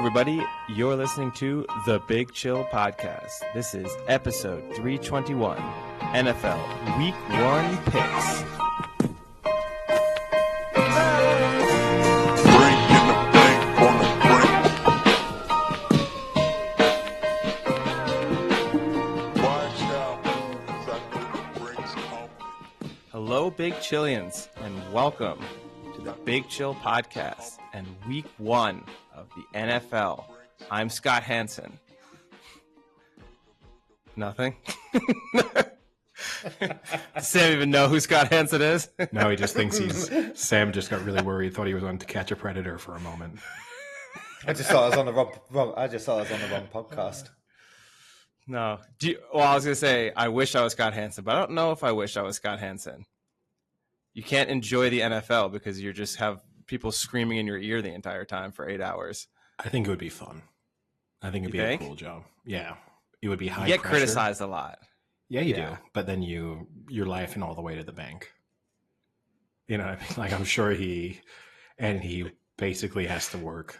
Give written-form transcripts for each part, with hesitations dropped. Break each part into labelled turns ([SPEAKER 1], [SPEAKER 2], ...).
[SPEAKER 1] everybody. You're listening to The Big Chill Podcast. This is episode 321, NFL Week 1 Picks. Hello, Big Chillians, and welcome to The Big Chill Podcast and Week 1 of the NFL. I'm Scott Hansen. Nothing? Does Sam even know who Scott Hansen is?
[SPEAKER 2] No, he just thinks Sam just got really worried, thought he was on To Catch a Predator for a moment.
[SPEAKER 3] I just thought I was on the wrong podcast.
[SPEAKER 1] No. I was going to say, I wish I was Scott Hansen, but I don't know if I wish I was Scott Hansen. You can't enjoy the NFL because you just have people screaming in your ear the entire time for 8 hours.
[SPEAKER 2] I think it would be fun. I think it'd be a cool job. Yeah. It would be high
[SPEAKER 1] You get
[SPEAKER 2] pressure.
[SPEAKER 1] criticized a lot.
[SPEAKER 2] Yeah, you do. But then you're laughing all the way to the bank. You know what I mean? Like, I'm sure he basically has to work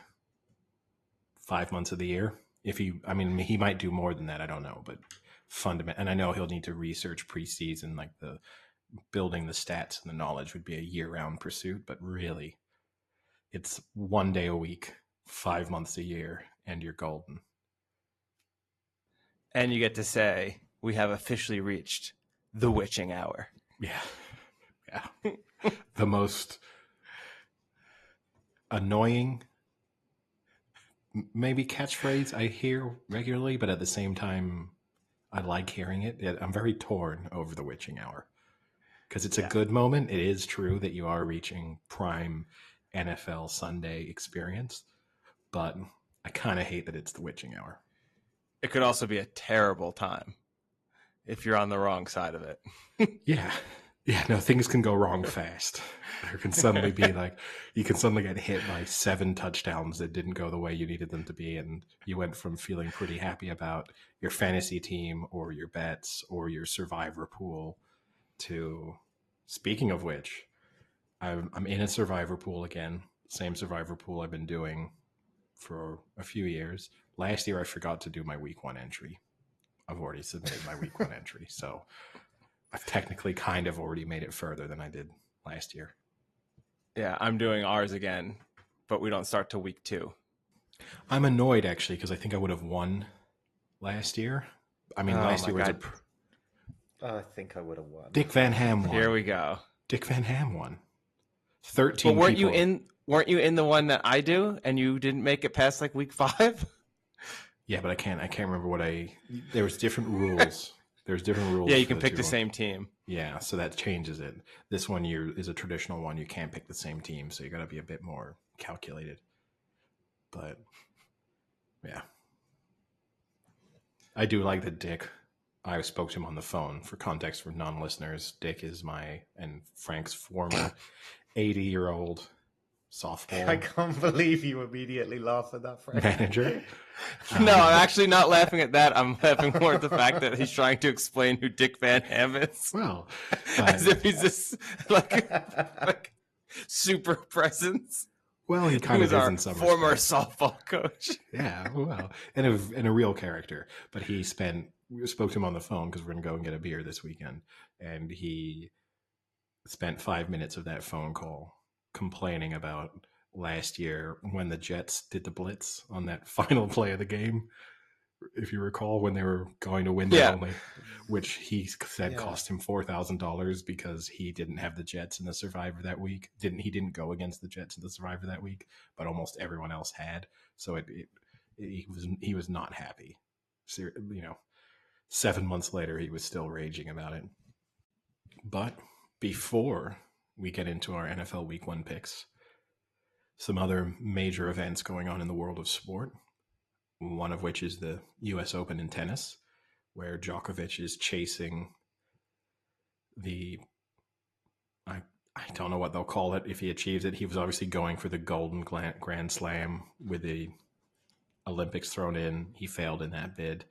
[SPEAKER 2] 5 months of the year. He might do more than that. I don't know, but fundamental. And I know he'll need to research preseason, like the building the stats and the knowledge would be a year-round pursuit. But really, it's 1 day a week, 5 months a year, and you're golden.
[SPEAKER 1] And you get to say, we have officially reached the witching hour.
[SPEAKER 2] Yeah. The most annoying, maybe catchphrase I hear regularly, but at the same time, I like hearing it. I'm very torn over the witching hour because it's a good moment. It is true that you are reaching prime NFL Sunday experience, but I kind of hate that it's the witching hour.
[SPEAKER 1] It could also be a terrible time if you're on the wrong side of it.
[SPEAKER 2] Yeah, no, things can go wrong fast. There can suddenly be you can suddenly get hit by 7 touchdowns that didn't go the way you needed them to be, and you went from feeling pretty happy about your fantasy team or your bets or your survivor pool to, speaking of which, I'm in a survivor pool again, same survivor pool I've been doing for a few years. Last year I forgot to do my week 1 entry. I've already submitted my week 1 entry, so I've technically kind of already made it further than I did last year.
[SPEAKER 1] Yeah, I'm doing ours again, but we don't start till week 2.
[SPEAKER 2] I'm annoyed, actually, because I think I would have won last year. I mean, last year was
[SPEAKER 3] I think I would have won.
[SPEAKER 2] Dick Van Ham won.
[SPEAKER 1] Here we go.
[SPEAKER 2] Dick Van Ham won. 13
[SPEAKER 1] But weren't
[SPEAKER 2] people.
[SPEAKER 1] you in the one that I do, and you didn't make it past like week 5?
[SPEAKER 2] Yeah, but I can't remember there was different rules. There's different rules.
[SPEAKER 1] Yeah, you can pick the same team.
[SPEAKER 2] Yeah, so that changes it. This one is a traditional one. You can't pick the same team, so you got to be a bit more calculated. But yeah, I do like that Dick. I spoke to him on the phone. For context for non-listeners, Dick is my and Frank's former 80-year-old softball.
[SPEAKER 3] I can't believe you immediately laugh at that phrase.
[SPEAKER 2] Manager.
[SPEAKER 1] No, I'm actually not laughing at that. I'm laughing more at the fact that he's trying to explain who Dick Van Ham is.
[SPEAKER 2] Well,
[SPEAKER 1] as if he's this like super presence.
[SPEAKER 2] Well, he kind of is in some
[SPEAKER 1] former
[SPEAKER 2] respects.
[SPEAKER 1] softball coach.
[SPEAKER 2] Yeah, well, and a real character. But we spoke to him on the phone because we're going to go and get a beer this weekend, and he spent 5 minutes of that phone call complaining about last year when the Jets did the blitz on that final play of the game. If you recall, when they were going to win only, which he said cost him $4,000 because he didn't have the Jets in the Survivor that week. He didn't go against the Jets in the Survivor that week, but almost everyone else had. So he was not happy. So, 7 months later, he was still raging about it. But before we get into our NFL Week 1 picks, some other major events going on in the world of sport. One of which is the U.S. Open in tennis, where Djokovic is chasing I don't know what they'll call it if he achieves it. He was obviously going for the Golden Grand Slam with the Olympics thrown in. He failed in that bid.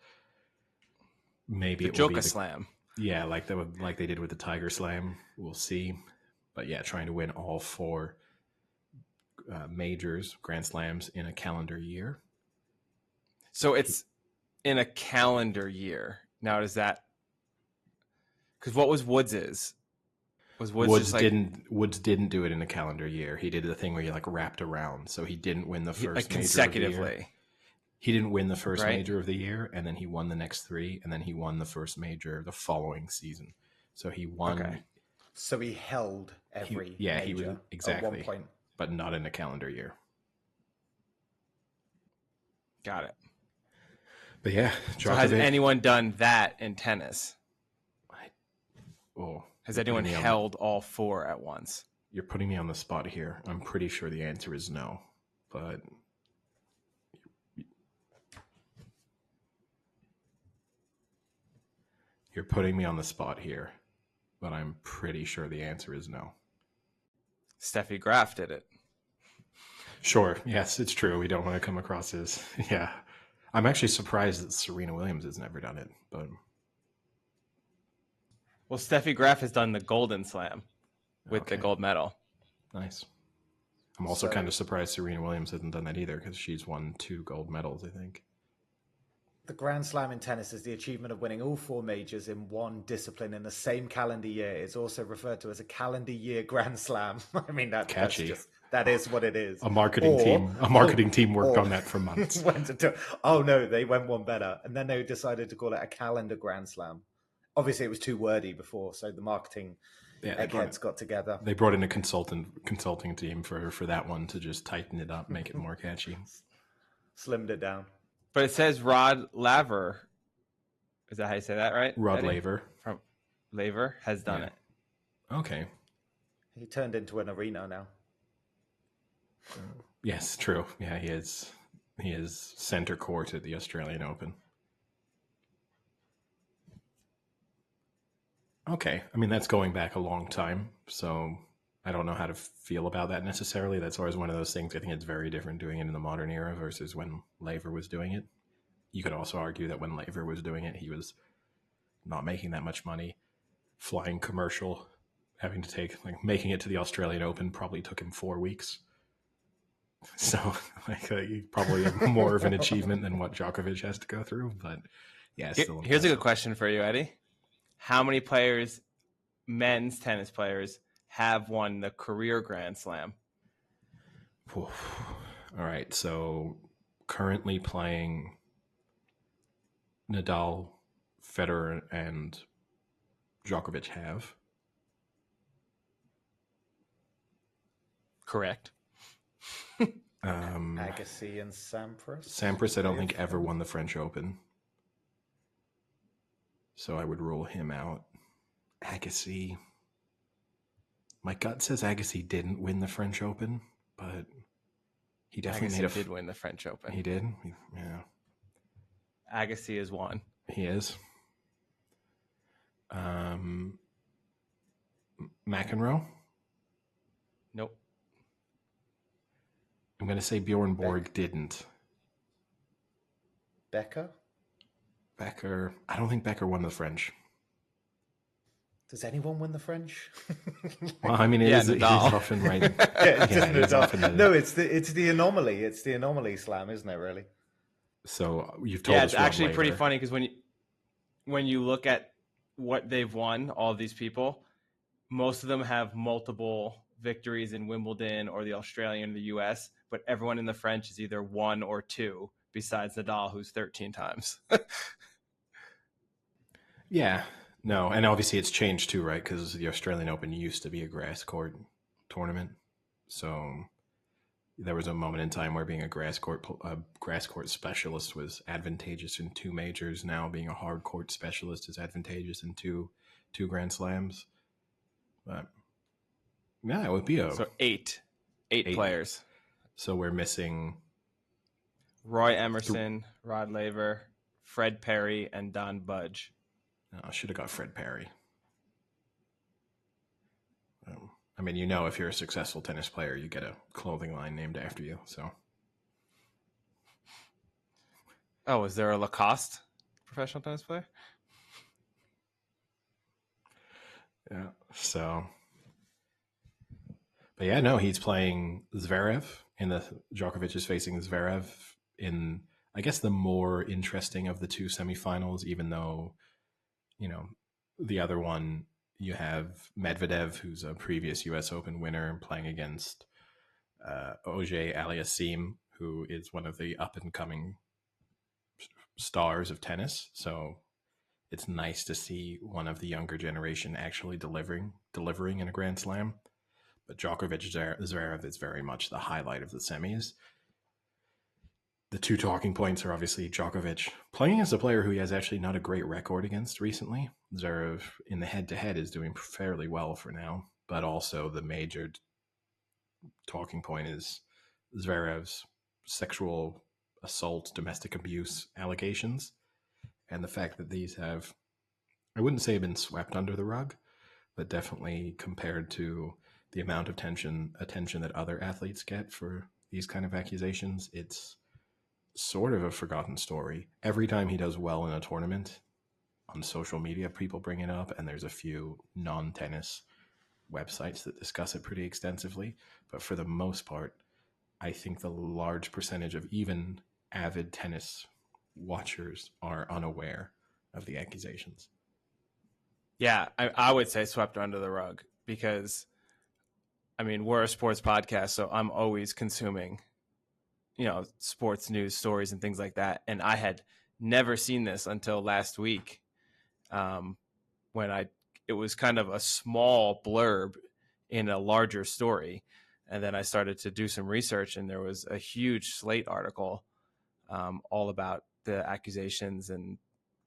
[SPEAKER 2] Maybe
[SPEAKER 1] the Joker Slam.
[SPEAKER 2] Yeah, like they did with the Tiger Slam. We'll see. But yeah, trying to win all 4 majors, Grand Slams in a calendar year.
[SPEAKER 1] So it's in a calendar year. Now, does that... Because what was Woods's? Was Woods
[SPEAKER 2] Woods didn't do it in a calendar year. He did the thing where he like wrapped around. So he didn't win the first major
[SPEAKER 1] consecutively.
[SPEAKER 2] of the year. He didn't win the first
[SPEAKER 1] Right.
[SPEAKER 2] major of the year, and then he won the next 3, and then he won the first major the following season. So he won.
[SPEAKER 1] Okay.
[SPEAKER 3] So he held every major
[SPEAKER 2] he was exactly
[SPEAKER 3] at one point.
[SPEAKER 2] but not in a calendar year.
[SPEAKER 1] Got it.
[SPEAKER 2] But yeah,
[SPEAKER 1] So has anyone done that in tennis? Has anyone held all 4 at once?
[SPEAKER 2] You're putting me on the spot here. I'm pretty sure the answer is no, but you're putting me on the spot here, but I'm pretty sure the answer is no.
[SPEAKER 1] Steffi Graf did it.
[SPEAKER 2] Sure. Yes, it's true. We don't want to come across as, yeah. I'm actually surprised that Serena Williams has never done it, but.
[SPEAKER 1] Well, Steffi Graf has done the Golden Slam with the gold medal.
[SPEAKER 2] Nice. I'm also kind of surprised Serena Williams hasn't done that either because she's won 2 gold medals, I think.
[SPEAKER 3] The Grand Slam in tennis is the achievement of winning all 4 majors in one discipline in the same calendar year. It's also referred to as a calendar year Grand Slam. I mean,
[SPEAKER 2] catchy.
[SPEAKER 3] That is what it is.
[SPEAKER 2] A marketing team worked on that for months.
[SPEAKER 3] They went one better, and then they decided to call it a calendar Grand Slam. Obviously, it was too wordy before, so the marketing eggheads got together.
[SPEAKER 2] They brought in a consulting team for that one to just tighten it up, make it more catchy.
[SPEAKER 3] Slimmed it down.
[SPEAKER 1] But it says Rod Laver. Is that how you say that, right?
[SPEAKER 2] Rod Laver.
[SPEAKER 1] From Laver has done it.
[SPEAKER 2] Okay.
[SPEAKER 3] He turned into an arena now.
[SPEAKER 2] Yes, true. Yeah, he is center court at the Australian Open. Okay. I mean, that's going back a long time, so I don't know how to feel about that necessarily. That's always one of those things. I think it's very different doing it in the modern era versus when Laver was doing it. You could also argue that when Laver was doing it, he was not making that much money. Flying commercial, having to making it to the Australian Open probably took him 4 weeks. So, probably more of an achievement than what Djokovic has to go through. But yeah, still.
[SPEAKER 1] Here's a good question for you, Eddie. How many players, men's tennis players, have won the career Grand Slam?
[SPEAKER 2] All right. So currently playing Nadal, Federer, and Djokovic have.
[SPEAKER 1] Correct.
[SPEAKER 3] Agassi and Sampras.
[SPEAKER 2] Sampras, I don't think ever won the French Open. So I would rule him out. Agassi. My gut says Agassi didn't win the French Open, but he definitely
[SPEAKER 1] did win the French Open.
[SPEAKER 2] He did? Yeah.
[SPEAKER 1] Agassi is one.
[SPEAKER 2] He is. McEnroe?
[SPEAKER 1] Nope.
[SPEAKER 2] I'm going to say Bjorn Borg didn't.
[SPEAKER 3] Becker?
[SPEAKER 2] I don't think Becker won the French.
[SPEAKER 3] Does anyone win the French?
[SPEAKER 2] Well, I mean, it is often right.
[SPEAKER 3] It is often no, it's the anomaly. It's the anomaly slam, isn't it? Really.
[SPEAKER 2] So you've told us.
[SPEAKER 1] It's actually pretty funny because when you look at what they've won, all of these people, most of them have multiple victories in Wimbledon or the Australian or the US, but everyone in the French is either 1 or 2, besides Nadal, who's 13 times.
[SPEAKER 2] Yeah. No, and obviously it's changed too, right? Because the Australian Open used to be a grass court tournament. So there was a moment in time where being a grass court specialist was advantageous in 2 majors. Now being a hard court specialist is advantageous in two Grand Slams. But yeah, it would be
[SPEAKER 1] so eight players.
[SPEAKER 2] So we're missing
[SPEAKER 1] Roy Emerson, Rod Laver, Fred Perry, and Don Budge.
[SPEAKER 2] I should have got Fred Perry. I mean, if you're a successful tennis player, you get a clothing line named after you. So.
[SPEAKER 1] Oh, is there a Lacoste professional tennis player?
[SPEAKER 2] Yeah. So. But yeah, no, he's playing Zverev Djokovic is facing Zverev in I guess the more interesting of the two semifinals, even though, the other one, you have Medvedev, who's a previous US Open winner, playing against Auger Aliassime, who is one of the up and coming stars of tennis. So it's nice to see one of the younger generation actually delivering in a Grand Slam. But Djokovic Zverev is very much the highlight of the semis. The two talking points are obviously Djokovic playing as a player who he has actually not a great record against recently. Zverev in the head-to-head is doing fairly well for now, but also the major talking point is Zverev's sexual assault, domestic abuse allegations, and the fact that these have, I wouldn't say been swept under the rug, but definitely compared to the amount of attention that other athletes get for these kind of accusations, it's sort of a forgotten story. Every time he does well in a tournament, on social media, people bring it up, and there's a few non-tennis websites that discuss it pretty extensively. But for the most part, I think the large percentage of even avid tennis watchers are unaware of the accusations.
[SPEAKER 1] Yeah, I would say swept under the rug because, I mean, we're a sports podcast, so I'm always consuming, sports news stories and things like that. And I had never seen this until last week, when it was kind of a small blurb in a larger story. And then I started to do some research, and there was a huge Slate article all about the accusations, and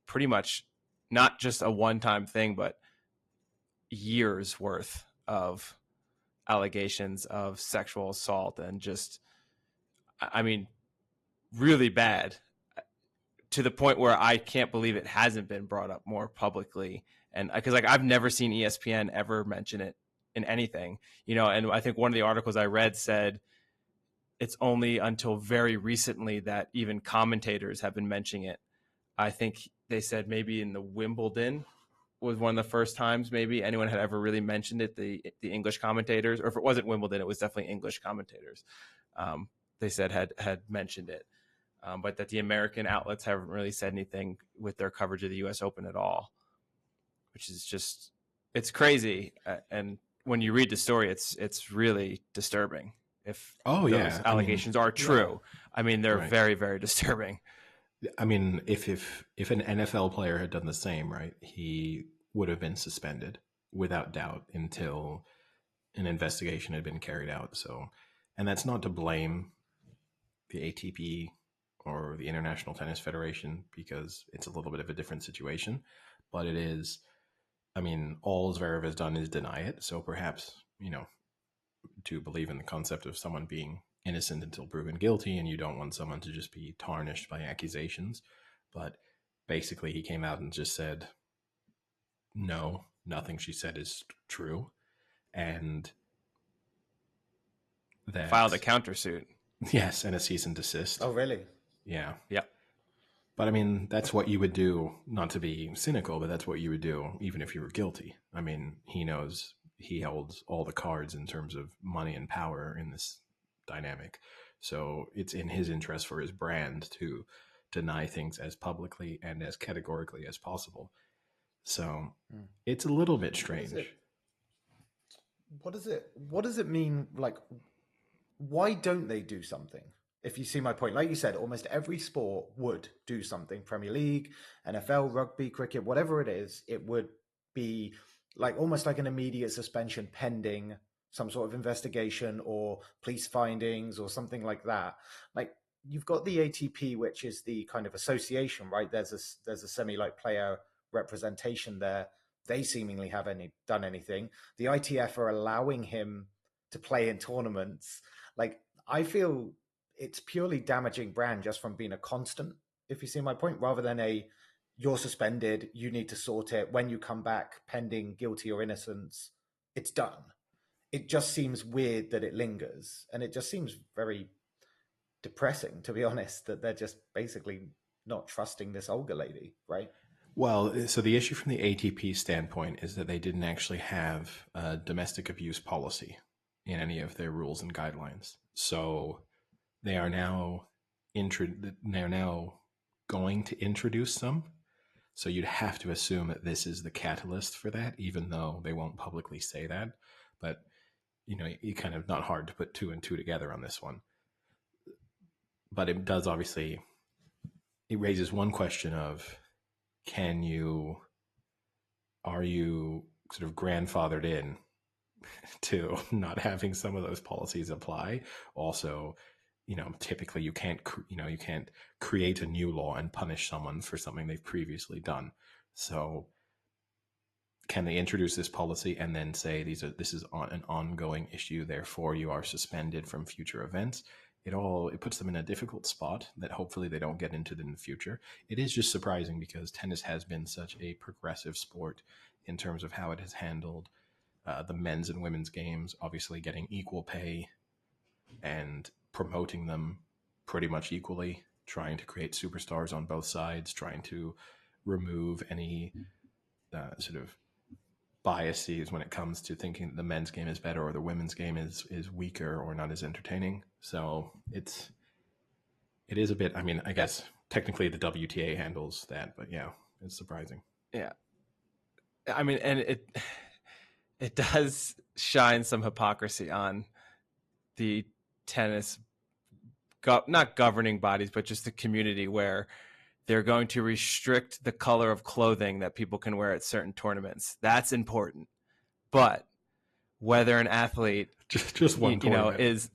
[SPEAKER 1] pretty much not just a one-time thing, but years worth of allegations of sexual assault, and just, I mean, really bad, to the point where I can't believe it hasn't been brought up more publicly. And because I've never seen ESPN ever mention it in anything, and I think one of the articles I read said it's only until very recently that even commentators have been mentioning it. I think they said maybe in the Wimbledon was one of the first times maybe anyone had ever really mentioned it, the English commentators, or if it wasn't Wimbledon, it was definitely English commentators. They said had mentioned it, but that the American outlets haven't really said anything with their coverage of the U.S. Open at all, which is just, it's crazy. And when you read the story, it's really disturbing. If those allegations are true, they're right. Very, very disturbing.
[SPEAKER 2] I mean, if an NFL player had done the same, right, he would have been suspended without doubt until an investigation had been carried out. So, and that's not to blame the ATP or the International Tennis Federation, because it's a little bit of a different situation, but it is, all Zverev has done is deny it. So perhaps, to believe in the concept of someone being innocent until proven guilty, and you don't want someone to just be tarnished by accusations. But basically he came out and just said, no, nothing she said is true. And that
[SPEAKER 1] filed a countersuit.
[SPEAKER 2] Yes, and a cease and desist.
[SPEAKER 3] Oh, really?
[SPEAKER 2] Yeah.
[SPEAKER 1] Yep.
[SPEAKER 2] But that's what you would do, not to be cynical, but that's what you would do even if you were guilty. He knows he holds all the cards in terms of money and power in this dynamic. So it's in his interest for his brand to deny things as publicly and as categorically as possible. So it's a little bit strange.
[SPEAKER 3] What does it mean? Like, why don't they do something? If you see my point, like you said, almost every sport would do something. Premier League, NFL, rugby, cricket, whatever it is, it would be like almost like an immediate suspension pending some sort of investigation or police findings or something like that. Like, you've got the ATP, which is the kind of association, right? There's a semi-like player representation there. They seemingly haven't done anything. The ITF are allowing him to play in tournaments. Like, I feel it's purely damaging brand just from being a constant, if you see my point, rather than you're suspended, you need to sort it. When you come back, pending guilty or innocence, it's done. It just seems weird that it lingers. And it just seems very depressing, to be honest, that they're just basically not trusting this Olga lady, right?
[SPEAKER 2] Well, so the issue from the ATP standpoint is that they didn't actually have a domestic abuse policy in any of their rules and guidelines. So they are now they're now going to introduce some. So you'd have to assume that this is the catalyst for that, even though they won't publicly say that. But, you kind of not hard to put 2 and 2 together on this one. But it does obviously, it raises one question of, are you sort of grandfathered in to not having some of those policies apply? Also, typically you can't create a new law and punish someone for something they've previously done. So can they introduce this policy and then say this is an ongoing issue, therefore you are suspended from future events? It puts them in a difficult spot that hopefully they don't get into in the future. It is just surprising because tennis has been such a progressive sport in terms of how it has handled the men's and women's games, obviously getting equal pay and promoting them pretty much equally, trying to create superstars on both sides, trying to remove any sort of biases when it comes to thinking that the men's game is better or the women's game is weaker or not as entertaining. So it is a bit, I guess technically the WTA handles that, but yeah, it's surprising.
[SPEAKER 1] Yeah. And it does shine some hypocrisy on the tennis, not governing bodies, but just the community, where they're going to restrict the color of clothing that people can wear at certain tournaments. That's important. But whether an athlete
[SPEAKER 2] just one tournament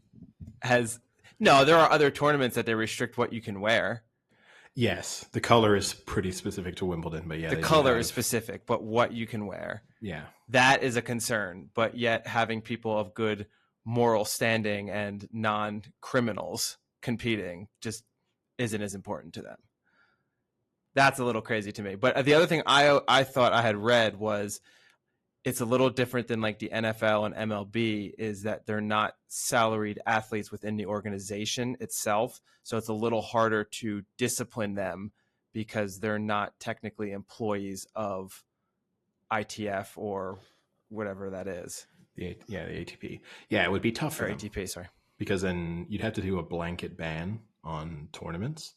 [SPEAKER 1] there are other tournaments that they restrict what you can wear.
[SPEAKER 2] Yes, the color is pretty specific to Wimbledon, but yeah,
[SPEAKER 1] the color is specific, but what you can wear, that is a concern. But yet having people of good moral standing and non-criminals competing just isn't as important to them. That's a little crazy to me. But the other thing I thought I had read was it's a little different than like the NFL and MLB, is that they're not salaried athletes within the organization itself. So it's a little harder to discipline them because they're not technically employees of ITF or whatever that is.
[SPEAKER 2] The ATP. Yeah, it would be tough for them.
[SPEAKER 1] ATP, sorry.
[SPEAKER 2] Because then you'd have to do a blanket ban on tournaments,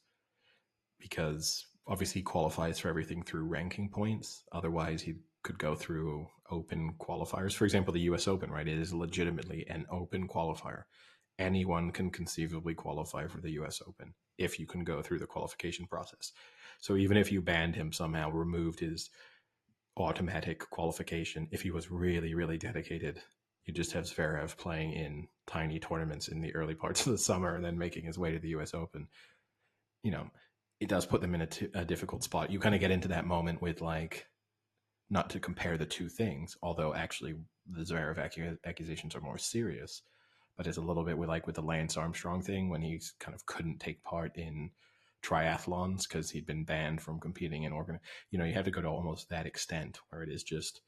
[SPEAKER 2] because obviously he qualifies for everything through ranking points. Otherwise, he could go through open qualifiers. For example, the US Open, right? It is legitimately an open qualifier. Anyone can conceivably qualify for the US Open if you can go through the qualification process. So even if you banned him somehow, removed his automatic qualification, if he was really, really dedicated, you just have Zverev playing in tiny tournaments in the early parts of the summer and then making his way to the US Open. It does put them in a difficult spot. You kind of get into that moment with, like, not to compare the two things, although actually the Zverev accusations are more serious, but it's a little bit with the Lance Armstrong thing, when he kind of couldn't take part in triathlons because he'd been banned from competing in you have to go to almost that extent where it is just,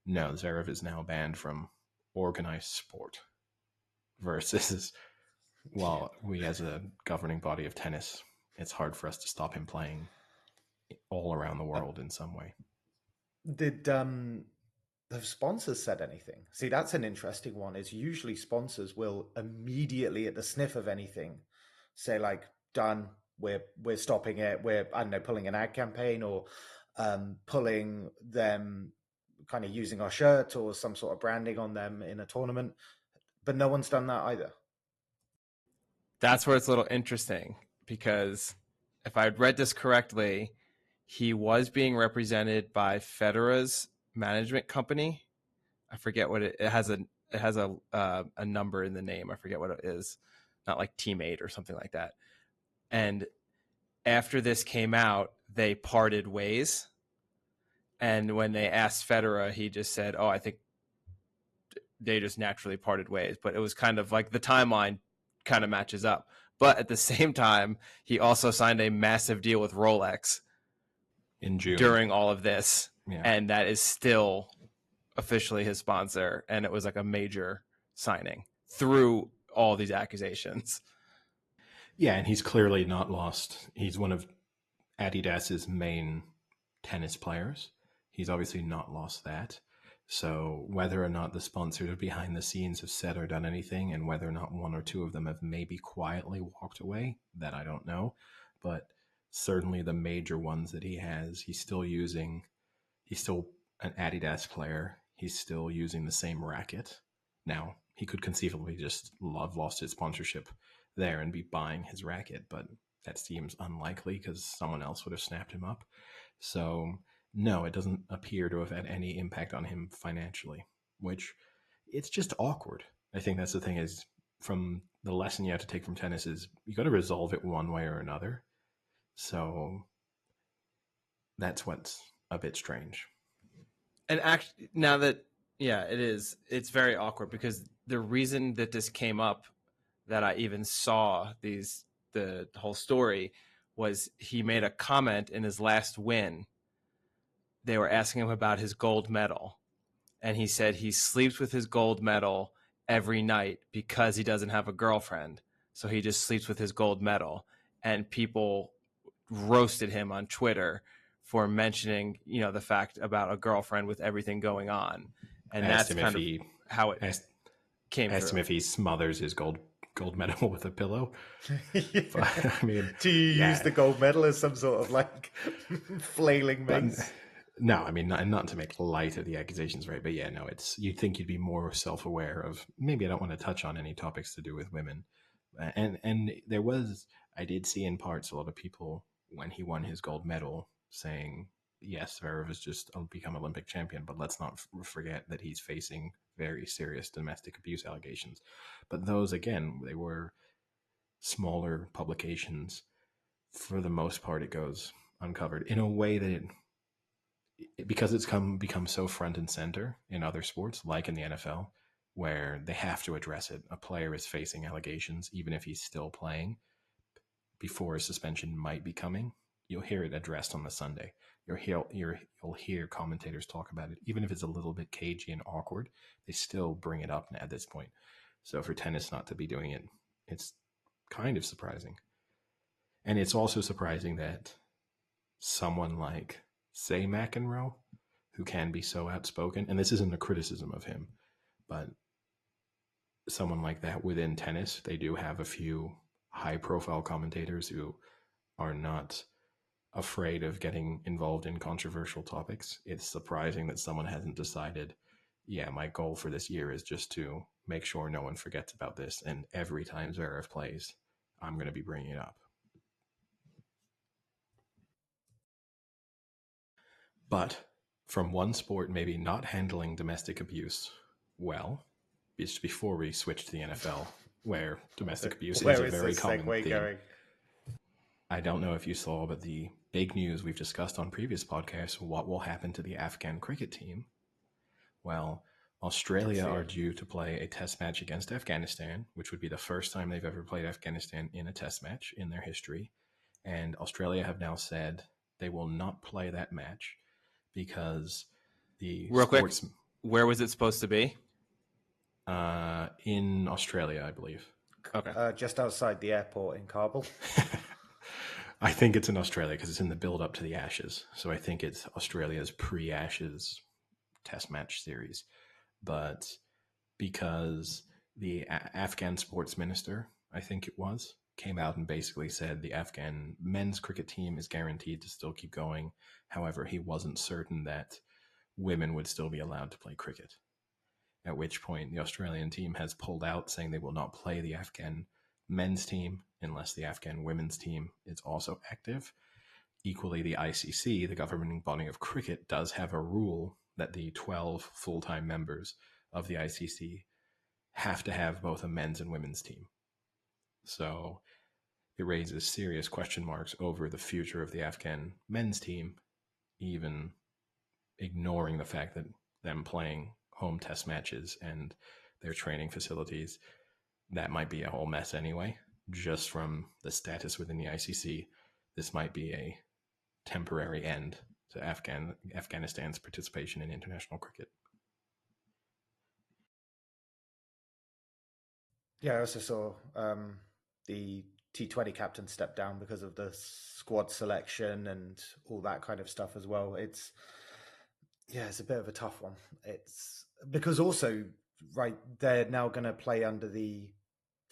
[SPEAKER 2] no, Zverev is now banned from organized sport, versus, well, we as a governing body of tennis, it's hard for us to stop him playing all around the world in some way.
[SPEAKER 3] Did have sponsors said anything? See, that's an interesting one. Is usually sponsors will immediately at the sniff of anything say, like, done, we're stopping it, we're, I don't know, pulling an ad campaign, or pulling them, kind of using our shirt or some sort of branding on them in a tournament. But no one's done that either.
[SPEAKER 1] That's where it's a little interesting, because if I'd read this correctly, he was being represented by Federer's management company. I forget what it has a number in the name. I forget what it is. Not like Teammate or something like that. And after this came out, they parted ways. And when they asked Federer, he just said, "Oh, I think they just naturally parted ways." But it was kind of like the timeline kind of matches up. But at the same time, he also signed a massive deal with Rolex
[SPEAKER 2] in June
[SPEAKER 1] during all of this. Yeah. And that is still officially his sponsor. And it was like a major signing through all these accusations.
[SPEAKER 2] Yeah, and he's clearly not lost. He's one of Adidas's main tennis players. He's obviously not lost that. So whether or not the sponsors behind the scenes have said or done anything, and whether or not one or two of them have maybe quietly walked away, that I don't know. But certainly the major ones that he has, he's still using. He's still an Adidas player. He's still using the same racket. Now, he could conceivably just have lost his sponsorship there and be buying his racket, but that seems unlikely because someone else would have snapped him up. So, no, it doesn't appear to have had any impact on him financially, which it's just awkward. I think that's the thing is from the lesson you have to take from tennis is you got to resolve it one way or another. So that's what's a bit strange.
[SPEAKER 1] And actually, now that, yeah, it is, it's very awkward because the reason that this came up, that I even saw the whole story, was he made a comment in his last win. They were asking him about his gold medal, and he said he sleeps with his gold medal every night because he doesn't have a girlfriend. So he just sleeps with his gold medal. And people roasted him on Twitter for mentioning, the fact about a girlfriend with everything going on. And
[SPEAKER 2] Asked
[SPEAKER 1] that's
[SPEAKER 2] him
[SPEAKER 1] kind
[SPEAKER 2] if
[SPEAKER 1] of
[SPEAKER 2] he
[SPEAKER 1] how it
[SPEAKER 2] asked,
[SPEAKER 1] came
[SPEAKER 2] asked him
[SPEAKER 1] through.
[SPEAKER 2] if he smothers his gold medal with a pillow.
[SPEAKER 3] Yeah.
[SPEAKER 2] But, I mean,
[SPEAKER 3] Do you use the gold medal as some sort of like flailing mace?
[SPEAKER 2] No, I mean, not to make light of the accusations, right? But yeah, no, you'd think you'd be more self-aware of. Maybe I don't want to touch on any topics to do with women, and I did see in parts a lot of people when he won his gold medal saying, yes, Zverev has just become Olympic champion, but let's not forget that he's facing very serious domestic abuse allegations. But those, again, they were smaller publications. For the most part, it goes uncovered in a way that because it's become so front and center in other sports, like in the NFL, where they have to address it. A player is facing allegations, even if he's still playing, before a suspension might be coming. You'll hear it addressed on the Sunday. You'll hear commentators talk about it, even if it's a little bit cagey and awkward. They still bring it up at this point. So for tennis not to be doing it, it's kind of surprising. And it's also surprising that someone like, say, McEnroe, who can be so outspoken, and this isn't a criticism of him, but someone like that within tennis, they do have a few high profile commentators who are not afraid of getting involved in controversial topics. It's surprising that someone hasn't decided, yeah, my goal for this year is just to make sure no one forgets about this, and every time Zverev plays, I'm going to be bringing it up. But from one sport maybe not handling domestic abuse well, just before we switch to the NFL, where domestic abuse is a very common theme. Going? I don't know if you saw, but the big news we've discussed on previous podcasts, what will happen to the Afghan cricket team? Well, Australia are due to play a test match against Afghanistan, which would be the first time they've ever played Afghanistan in a test match in their history. And Australia have now said they will not play that match because the
[SPEAKER 1] quick, where was it supposed to be?
[SPEAKER 2] In Australia, I believe.
[SPEAKER 1] Okay.
[SPEAKER 3] Just outside the airport in Kabul.
[SPEAKER 2] I think it's in Australia because it's in the build up to the Ashes. So I think it's Australia's pre-Ashes test match series. But because the Afghan sports minister, I think it was, came out and basically said the Afghan men's cricket team is guaranteed to still keep going. However, he wasn't certain that women would still be allowed to play cricket. At which point the Australian team has pulled out, saying they will not play the Afghan men's team unless the Afghan women's team is also active. Equally, the ICC, the governing body of cricket, does have a rule that the 12 full-time members of the ICC have to have both a men's and women's team. So it raises serious question marks over the future of the Afghan men's team, even ignoring the fact that them playing home test matches and their training facilities, that might be a whole mess anyway. Just from the status within the ICC, this might be a temporary end to Afghanistan's participation in international cricket.
[SPEAKER 3] Yeah, I also saw the T20 captain step down because of the squad selection and all that kind of stuff as well. Yeah, it's a bit of a tough one. It's because also, right, they're now going to play under the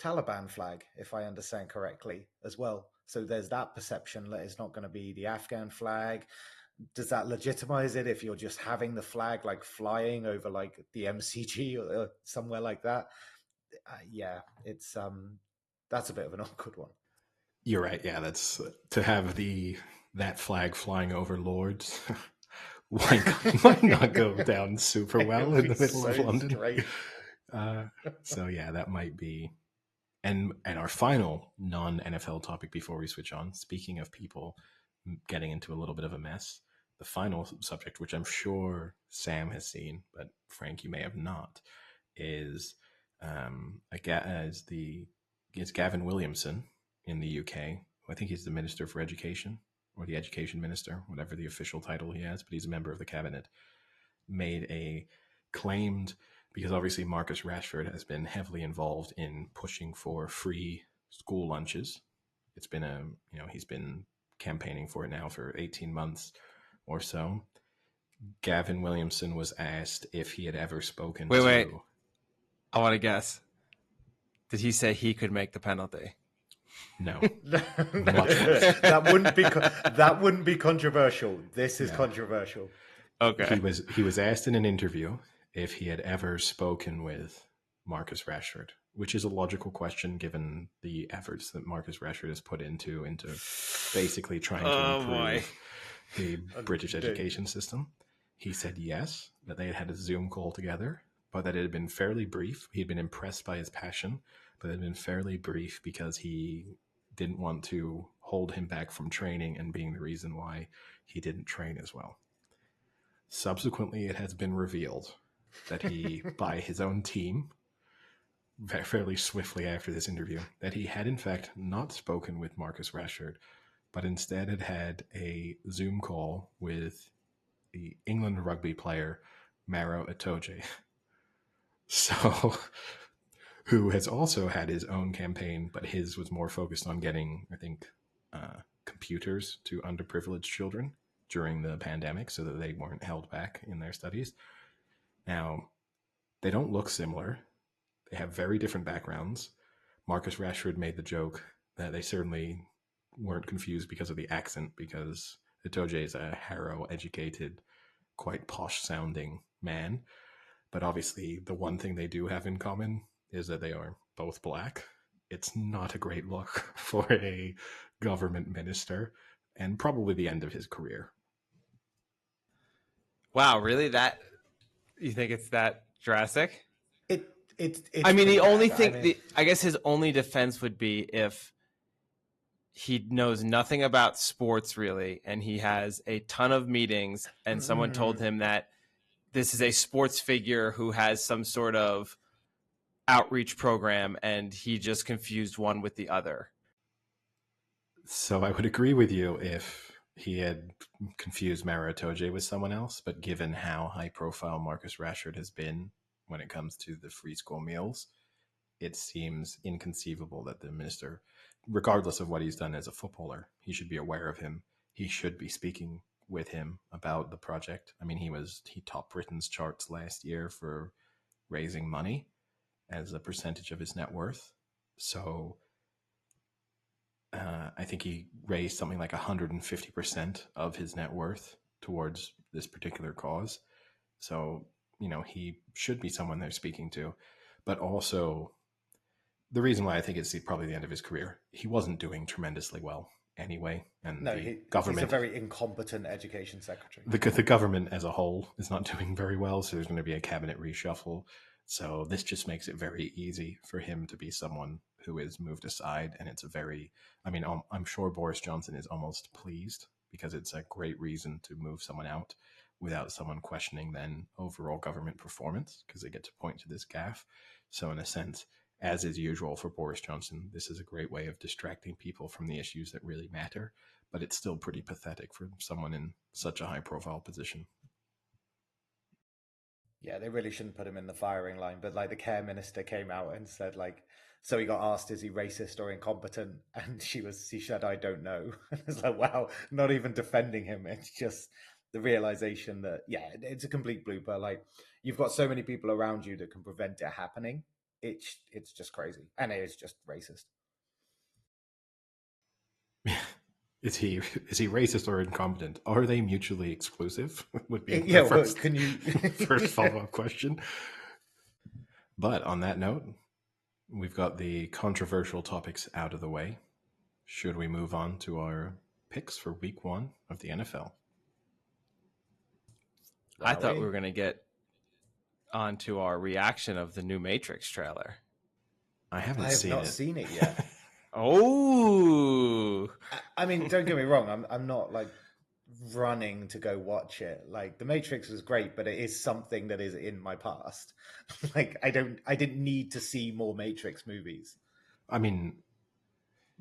[SPEAKER 3] Taliban flag, if I understand correctly, as well. So there's that perception that it's not going to be the Afghan flag. Does that legitimize it if you're just having the flag like flying over like the MCG or somewhere like that? Yeah, it's that's a bit of an awkward one.
[SPEAKER 2] You're right. Yeah, that's to have that flag flying over Lords. Why not go down super well in the middle of London?
[SPEAKER 3] Strange.
[SPEAKER 2] So yeah, that might be. And our final non NFL topic before we switch on. Speaking of people getting into a little bit of a mess, the final subject, which I'm sure Sam has seen, but Frank, you may have not, is Gavin Williamson in the UK. I think he's the Minister for Education or the Education Minister, whatever the official title he has, but he's a member of the cabinet. Made a claimed because obviously Marcus Rashford has been heavily involved in pushing for free school lunches. It's been he's been campaigning for it now for 18 months or so. Gavin Williamson was asked if he had ever spoken to.
[SPEAKER 1] Wait. I want to guess. Did he say he could make the penalty?
[SPEAKER 2] No.
[SPEAKER 3] that wouldn't be controversial. This is controversial.
[SPEAKER 1] Okay.
[SPEAKER 2] He was asked in an interview if he had ever spoken with Marcus Rashford, which is a logical question given the efforts that Marcus Rashford has put into basically trying to improve the British education system. He said yes, that they had had a Zoom call together, but that it had been fairly brief. He'd been impressed by his passion, but it had been fairly brief because he didn't want to hold him back from training and being the reason why he didn't train as well. Subsequently, it has been revealed that he, by his own team, fairly swiftly after this interview, that he had in fact not spoken with Marcus Rashford, but instead had a Zoom call with the England rugby player Maro Itoje. So, who has also had his own campaign, but his was more focused on getting, I think, computers to underprivileged children during the pandemic so that they weren't held back in their studies. Now, they don't look similar. They have very different backgrounds. Marcus Rashford made the joke that they certainly weren't confused because of the accent, because Itoje is a Harrow-educated, quite posh-sounding man. But obviously, the one thing they do have in common is that they are both black. It's not a great look for a government minister, and probably the end of his career.
[SPEAKER 1] Wow, really? That you think it's that drastic?
[SPEAKER 3] It's
[SPEAKER 1] I mean, the only
[SPEAKER 3] bad.
[SPEAKER 1] thing, I guess his only defense would be if he knows nothing about sports really, and he has a ton of meetings, and someone told him that this is a sports figure who has some sort of outreach program, and he just confused one with the other.
[SPEAKER 2] So I would agree with you if he had confused Maro Itoje with someone else, but given how high profile Marcus Rashford has been when it comes to the free school meals, it seems inconceivable that the minister, regardless of what he's done as a footballer, he should be aware of him. He should be speaking with him about the project. I mean, he topped Britain's charts last year for raising money as a percentage of his net worth. So I think he raised something like 150% of his net worth towards this particular cause. So, he should be someone they're speaking to. But also, the reason why I think it's probably the end of his career, he wasn't doing tremendously well anyway. And
[SPEAKER 3] he's a very incompetent education secretary.
[SPEAKER 2] The government as a whole is not doing very well, so there's going to be a cabinet reshuffle. So this just makes it very easy for him to be someone who is moved aside. And I'm sure Boris Johnson is almost pleased because it's a great reason to move someone out without someone questioning then overall government performance, because they get to point to this gaffe. So in a sense, as is usual for Boris Johnson, this is a great way of distracting people from the issues that really matter. But it's still pretty pathetic for someone in such a high-profile position.
[SPEAKER 3] Yeah, they really shouldn't put him in the firing line. But like the care minister came out and said, like, so he got asked, is he racist or incompetent? And she said, I don't know. It's like, wow, not even defending him. It's just, the realization that it's a complete blooper. Like you've got so many people around you that can prevent it happening. It's just crazy, and it is just racist.
[SPEAKER 2] Is he racist or incompetent? Are they mutually exclusive? Would be
[SPEAKER 3] Yeah.
[SPEAKER 2] first,
[SPEAKER 3] Can you
[SPEAKER 2] first follow-up question. But on that note, we've got the controversial topics out of the way. Should we move on to our picks for week 1 of the NFL?
[SPEAKER 1] I thought we were going to get onto our reaction of the new Matrix trailer.
[SPEAKER 2] I have not
[SPEAKER 3] seen it yet.
[SPEAKER 1] Oh,
[SPEAKER 3] I mean, don't get me wrong. I'm not like running to go watch it. Like The Matrix was great, but it is something that is in my past. Like I didn't need to see more Matrix movies.
[SPEAKER 2] I mean,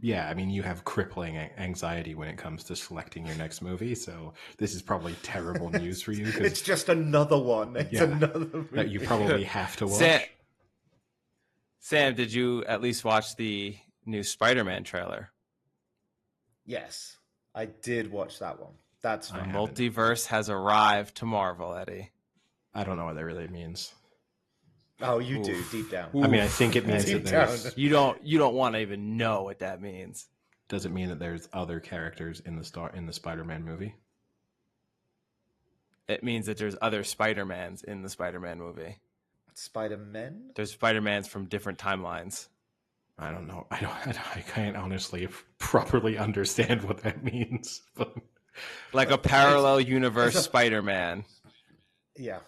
[SPEAKER 2] yeah, I mean, you have crippling anxiety when it comes to selecting your next movie, so this is probably terrible news for you.
[SPEAKER 3] It's just another one. It's another movie
[SPEAKER 2] that you probably have to watch.
[SPEAKER 1] Sam, did you at least watch the new Spider-Man trailer?
[SPEAKER 3] Yes, I did watch that one. That's
[SPEAKER 1] fine. Multiverse has arrived to Marvel, Eddie.
[SPEAKER 2] I don't know what that really means.
[SPEAKER 3] Oh, you do deep down.
[SPEAKER 2] I mean, I think it means that there's...
[SPEAKER 1] You don't want to even know what that means.
[SPEAKER 2] Does it mean that there's other characters in the Spider-Man movie?
[SPEAKER 1] It means that there's other Spider-Mans in the Spider-Man movie.
[SPEAKER 3] Spider-Man?
[SPEAKER 1] There's Spider-Mans from different timelines.
[SPEAKER 2] I don't know. I can't honestly properly understand what that means. But...
[SPEAKER 1] Like a parallel universe Spider-Man.
[SPEAKER 3] Yeah.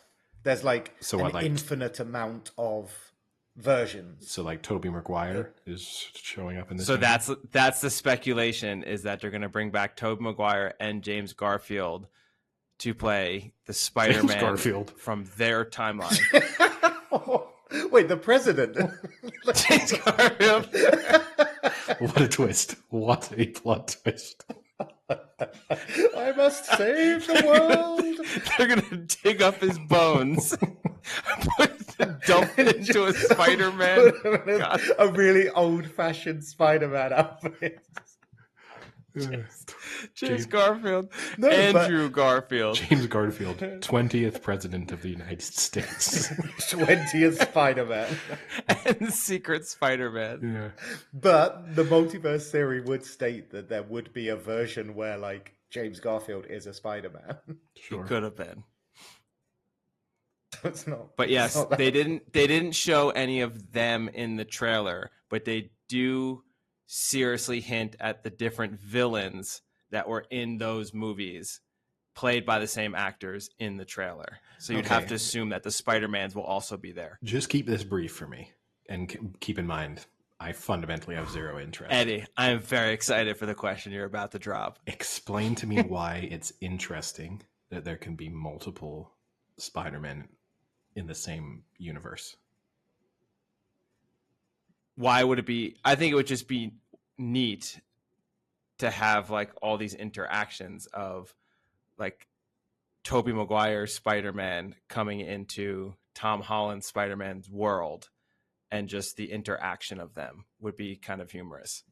[SPEAKER 3] There's like infinite amount of versions.
[SPEAKER 2] So like Tobey Maguire is showing up in this.
[SPEAKER 1] So that's the speculation, is that they're going to bring back Tobey Maguire and James Garfield to play the Spider-Man from their timeline.
[SPEAKER 3] Wait, the president?
[SPEAKER 1] James Garfield.
[SPEAKER 2] What a twist. What a plot twist.
[SPEAKER 3] I must save the world.
[SPEAKER 1] They're going to dig up his bones, dump it into a Spider-Man.
[SPEAKER 3] A really old-fashioned Spider-Man outfit.
[SPEAKER 1] James Garfield. Andrew Garfield.
[SPEAKER 2] James Garfield, 20th President of the United States.
[SPEAKER 3] 20th Spider-Man.
[SPEAKER 1] And Secret Spider-Man.
[SPEAKER 2] Yeah.
[SPEAKER 3] But the multiverse theory would state that there would be a version where, like, James Garfield is a Spider-Man.
[SPEAKER 2] Sure.
[SPEAKER 1] He could have been.
[SPEAKER 3] It's not.
[SPEAKER 1] But yes, they didn't show any of them in the trailer, but they do seriously hint at the different villains that were in those movies, played by the same actors in the trailer. So you'd have to assume that the Spider-Mans will also be there.
[SPEAKER 2] Just keep this brief for me, and keep in mind, I fundamentally have zero interest.
[SPEAKER 1] Eddie, I'm very excited for the question you're about to drop.
[SPEAKER 2] Explain to me why it's interesting that there can be multiple Spider-Men in the same universe.
[SPEAKER 1] Why would it be? I think it would just be neat to have like all these interactions of like Tobey Maguire Spider-Man coming into Tom Holland Spider-Man's world, and just the interaction of them would be kind of humorous.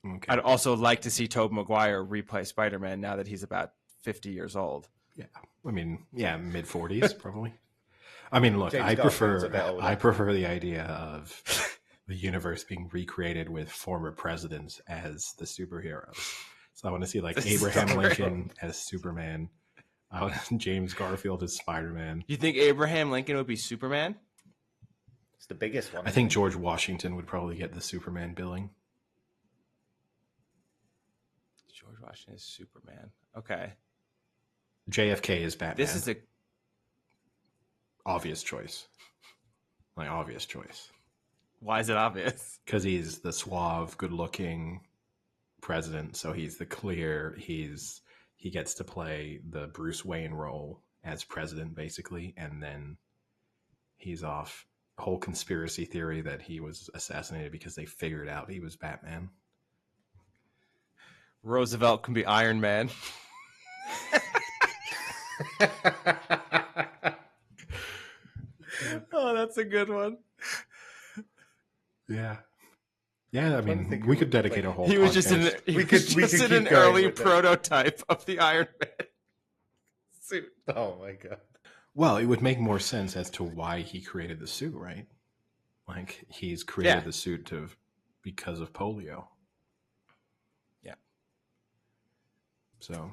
[SPEAKER 2] Okay.
[SPEAKER 1] I'd also like to see Tobey Maguire replay Spider-Man now that he's about 50 years old.
[SPEAKER 2] Yeah. I mean, yeah, mid-40s probably. I mean, look, I prefer the idea of the universe being recreated with former presidents as the superheroes. So I want to see like Abraham Lincoln as Superman, James Garfield as Spider-Man.
[SPEAKER 1] You think Abraham Lincoln would be Superman?
[SPEAKER 3] It's the biggest one.
[SPEAKER 2] I think George Washington would probably get the Superman billing.
[SPEAKER 1] George Washington is Superman. Okay.
[SPEAKER 2] JFK is Batman.
[SPEAKER 1] This is a
[SPEAKER 2] obvious choice. Like, obvious choice.
[SPEAKER 1] Why is it obvious?
[SPEAKER 2] Because he's the suave, good-looking president. So he's the clear. He gets to play the Bruce Wayne role as president, basically, and then he's off. Whole conspiracy theory that he was assassinated because they figured out he was Batman.
[SPEAKER 1] Roosevelt can be Iron Man. Oh, that's a good one.
[SPEAKER 2] Yeah. Yeah, I mean, we could dedicate a whole
[SPEAKER 1] He was just an early prototype of the Iron Man.
[SPEAKER 3] suit. Oh my god.
[SPEAKER 2] Well, it would make more sense as to why he created the suit, right? Like he's created the suit because of polio.
[SPEAKER 1] Yeah.
[SPEAKER 2] So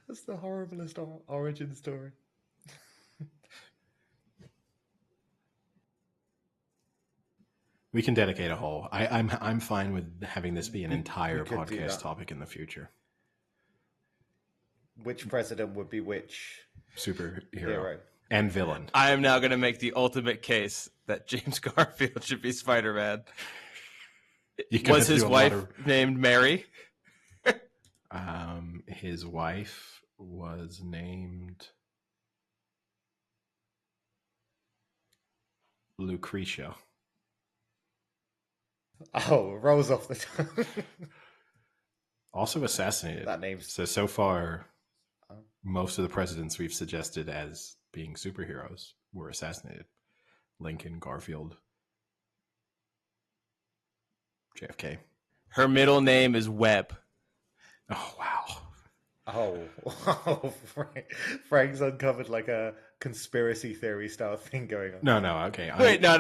[SPEAKER 3] That's the horriblest origin story.
[SPEAKER 2] we can dedicate a whole. I'm fine with having this be an
[SPEAKER 3] We
[SPEAKER 2] entire
[SPEAKER 3] could do
[SPEAKER 2] podcast
[SPEAKER 3] that.
[SPEAKER 2] topic in the future.
[SPEAKER 3] Which president would be which
[SPEAKER 2] Superhero
[SPEAKER 3] hero?
[SPEAKER 2] and villain.
[SPEAKER 1] I am now going to make the ultimate case that James Garfield should be Spider-Man. Was his wife named Mary?
[SPEAKER 2] His wife was named Lucretia.
[SPEAKER 3] Oh, rolls off the tongue.
[SPEAKER 2] Also assassinated.
[SPEAKER 3] That name's
[SPEAKER 2] so far, most of the presidents we've suggested as being superheroes were assassinated. Lincoln, Garfield, JFK.
[SPEAKER 1] Her middle name is Webb.
[SPEAKER 2] Oh, wow.
[SPEAKER 3] Oh, Frank's uncovered like a conspiracy theory style thing going on.
[SPEAKER 2] No, okay.
[SPEAKER 1] Wait, no.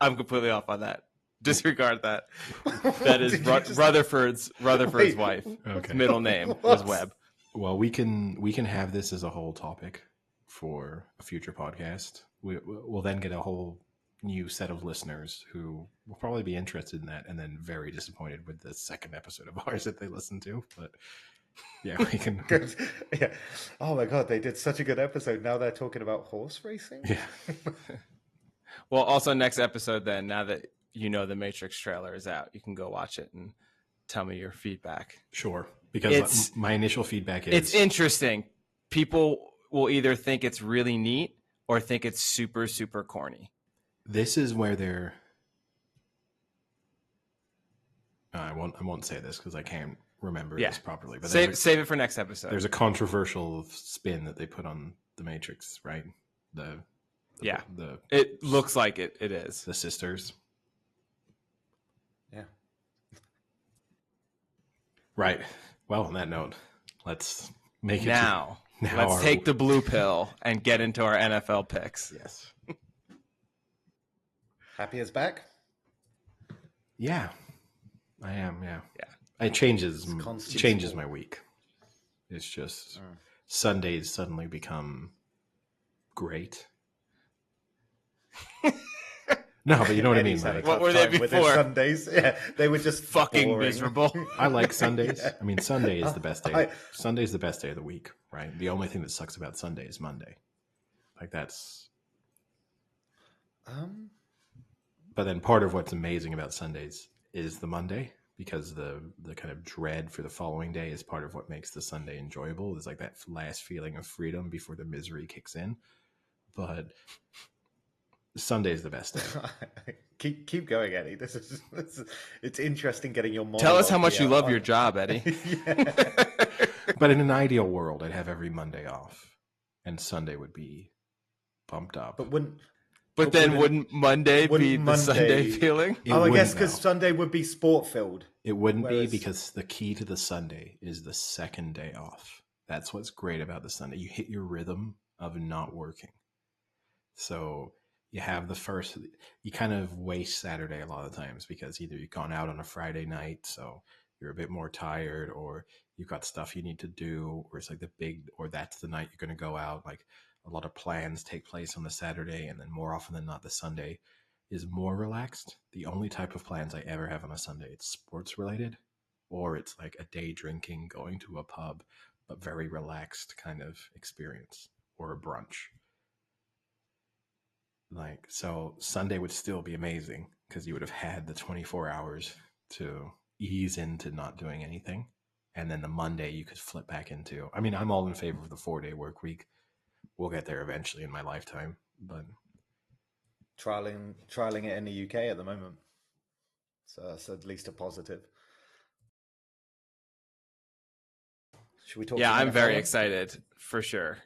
[SPEAKER 1] I'm completely off on that. Disregard that. That is Rutherford's wife.
[SPEAKER 2] Okay.
[SPEAKER 1] Middle name was Webb.
[SPEAKER 2] Well, we can have this as a whole topic for a future podcast. We'll then get a whole new set of listeners who will probably be interested in that and then very disappointed with the second episode of ours that they listened to. But yeah, we can.
[SPEAKER 3] Good. Yeah. Oh my god, they did such a good episode. Now they're talking about horse racing.
[SPEAKER 2] Yeah.
[SPEAKER 1] Well, also next episode then, now that you know the Matrix trailer is out, you can go watch it and tell me your feedback.
[SPEAKER 2] Sure. Because my initial feedback is...
[SPEAKER 1] It's interesting. People will either think it's really neat or think it's super, super corny.
[SPEAKER 2] This is where they're... I won't say this because I can't remember this properly. But
[SPEAKER 1] save it for next episode.
[SPEAKER 2] There's a controversial spin that they put on the Matrix, right?
[SPEAKER 1] It looks like it is.
[SPEAKER 2] The sisters.
[SPEAKER 3] Yeah.
[SPEAKER 2] Right. Well, on that note, let's make it
[SPEAKER 1] now. Let's take the blue pill and get into our NFL picks.
[SPEAKER 2] Yes.
[SPEAKER 3] Happy is back?
[SPEAKER 2] Yeah. I am, yeah.
[SPEAKER 1] Yeah.
[SPEAKER 2] It changes my week. It's just Sundays suddenly become great. No, but you know what I mean. Like,
[SPEAKER 1] what were they before?
[SPEAKER 3] Sundays, yeah, they were just
[SPEAKER 1] fucking
[SPEAKER 3] boring.
[SPEAKER 1] miserable.
[SPEAKER 2] I like Sundays.
[SPEAKER 3] Yeah.
[SPEAKER 2] I mean, Sunday is the best day. Sunday's the best day of the week, right? The only thing that sucks about Sunday is Monday. Like that's. But then part of what's amazing about Sundays is the Monday, because the kind of dread for the following day is part of what makes the Sunday enjoyable. It's like that last feeling of freedom before the misery kicks in. But Sunday is the best day.
[SPEAKER 3] Keep going, Eddie. This is it's interesting getting your monologue.
[SPEAKER 1] Tell us how much you love your job, Eddie.
[SPEAKER 2] But in an ideal world, I'd have every Monday off, and Sunday would be bumped up.
[SPEAKER 1] But then wouldn't Monday be the Sunday feeling?
[SPEAKER 3] I guess because Sunday would be sport filled.
[SPEAKER 2] It wouldn't be, because the key to the Sunday is the second day off. That's what's great about the Sunday. You hit your rhythm of not working. So you have the first, you kind of waste Saturday a lot of times because either you've gone out on a Friday night, so you're a bit more tired, or you've got stuff you need to do, or it's like or that's the night you're going to go out. Like a lot of plans take place on the Saturday, and then more often than not, the Sunday is more relaxed. The only type of plans I ever have on a Sunday, it's sports related, or it's like a day drinking, going to a pub, but very relaxed kind of experience, or a brunch. Like, so Sunday would still be amazing because you would have had the 24 hours to ease into not doing anything. And then the Monday you could flip back into, I mean, I'm all in favor of the 4-day work week. We'll get there eventually in my lifetime, but
[SPEAKER 3] trialing it in the UK at the moment. So that's at least a positive. Should we talk?
[SPEAKER 1] Yeah, I'm very excited for sure.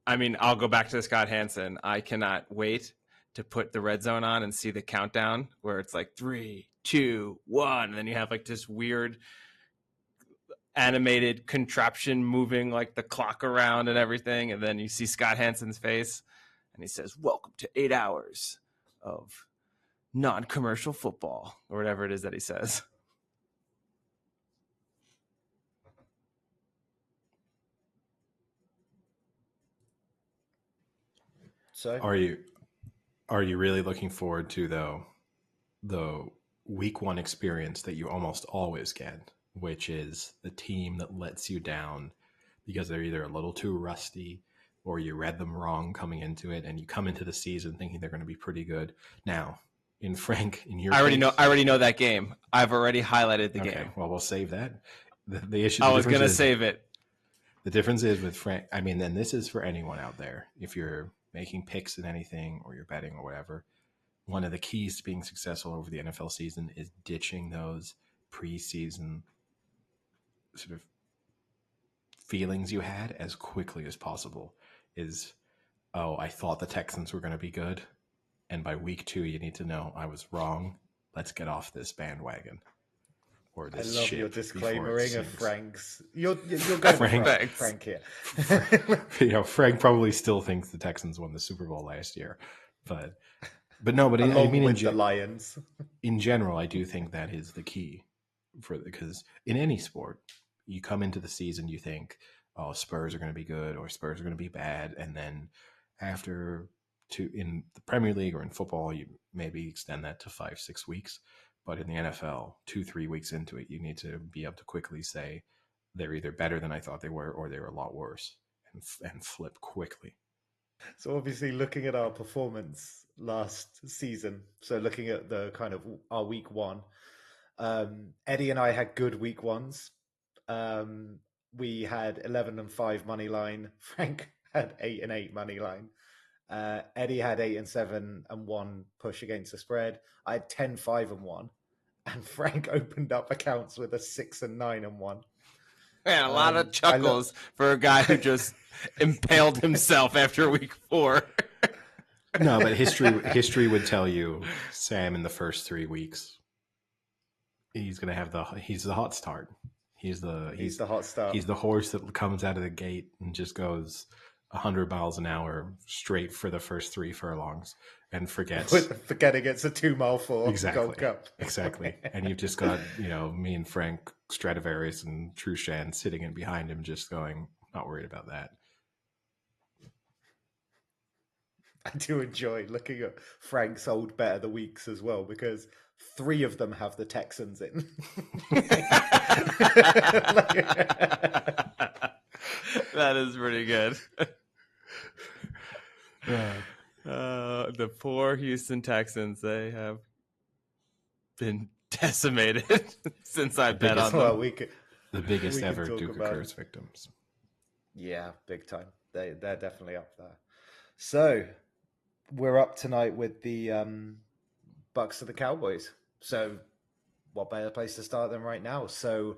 [SPEAKER 1] I mean, I'll go back to Scott Hansen. I cannot wait to put the red zone on and see the countdown where it's like 3, 2, 1, and then you have like this weird animated contraption moving like the clock around and everything. And then you see Scott Hansen's face and he says, "Welcome to 8 hours of non-commercial football," or whatever it is that he says.
[SPEAKER 3] So
[SPEAKER 2] Are you really looking forward to the week one experience that you almost always get, which is the team that lets you down because they're either a little too rusty or you read them wrong coming into it, and you come into the season thinking they're going to be pretty good. Now, in your
[SPEAKER 1] I already
[SPEAKER 2] case,
[SPEAKER 1] know that game. I've already highlighted the
[SPEAKER 2] okay,
[SPEAKER 1] game.
[SPEAKER 2] well, we'll save that. The issue.
[SPEAKER 1] I was going to save it.
[SPEAKER 2] The difference is with Frank. I mean, and this is for anyone out there. If you're making picks in anything or you're betting or whatever, one of the keys to being successful over the NFL season is ditching those preseason sort of feelings you had as quickly as possible. Is, oh, I thought the Texans were going to be good, and by week 2 you need to know I was wrong. Let's get off this bandwagon. Or
[SPEAKER 3] I
[SPEAKER 2] this
[SPEAKER 3] love
[SPEAKER 2] ship
[SPEAKER 3] your
[SPEAKER 2] before it
[SPEAKER 3] disclaimering of
[SPEAKER 2] sinks.
[SPEAKER 3] Frank's. You're going
[SPEAKER 2] Frank.
[SPEAKER 3] Frank here.
[SPEAKER 2] Frank probably still thinks the Texans won the Super Bowl last year, but no, but
[SPEAKER 3] Along
[SPEAKER 2] I mean,
[SPEAKER 3] with the Lions.
[SPEAKER 2] In general, I do think that is the key because in any sport, you come into the season, you think, oh, Spurs are going to be good or Spurs are going to be bad, and then in the Premier League or in football, you maybe extend that to 5-6 weeks. But in the NFL, 2-3 weeks into it, you need to be able to quickly say they're either better than I thought they were or they're a lot worse, and flip quickly.
[SPEAKER 3] So obviously looking at our performance last season, so looking at the kind of our week one, Eddie and I had good week ones. We had 11-5 money line. Frank had 8-8 money line. Eddie had 8-7-1 push against the spread. I had 10-5-1, and Frank opened up accounts with a 6-9-1.
[SPEAKER 1] Man, a lot of chuckles for a guy who just impaled himself after week 4.
[SPEAKER 2] No, but history would tell you Sam in the first 3 weeks, he's going to have he's the hot start. He's the hot start. He's the horse that comes out of the gate and just goes 100 miles an hour straight for the first 3 furlongs and
[SPEAKER 3] forgetting it's a 2-mile 4 Gold Cup.
[SPEAKER 2] Exactly. And you've just got, me and Frank Stradivarius and Trushan sitting in behind him just going, not worried about that.
[SPEAKER 3] I do enjoy looking at Frank's old bet of the weeks as well, because 3 of them have the Texans in.
[SPEAKER 1] That is pretty good. The poor Houston Texans, they have been decimated since I bet on them.
[SPEAKER 2] The biggest ever Duke Curse victims.
[SPEAKER 3] Yeah, big time. They're definitely up there. So we're up tonight with the Bucks of the Cowboys. So what better place to start than right now? So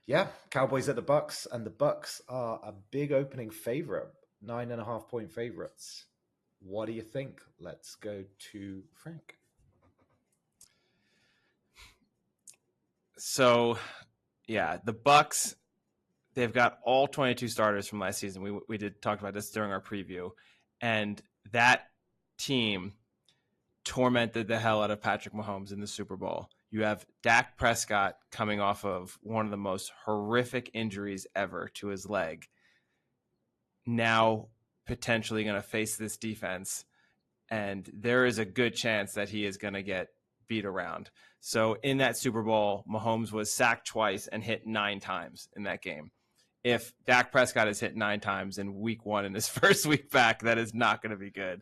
[SPEAKER 3] yeah, Cowboys at the Bucks, and the Bucks are a big opening favorite, 9.5-point favorites. What do you think? Let's go to Frank.
[SPEAKER 1] So, yeah, the Bucks, they've got all 22 starters from last season. We did talk about this during our preview, and that team tormented the hell out of Patrick Mahomes in the Super Bowl. You have Dak Prescott coming off of one of the most horrific injuries ever to his leg, now potentially going to face this defense, and there is a good chance that he is going to get beat around. So in that Super Bowl, Mahomes was sacked twice and hit 9 times in that game. If Dak Prescott is hit 9 times in week 1 in his first week back, that is not going to be good.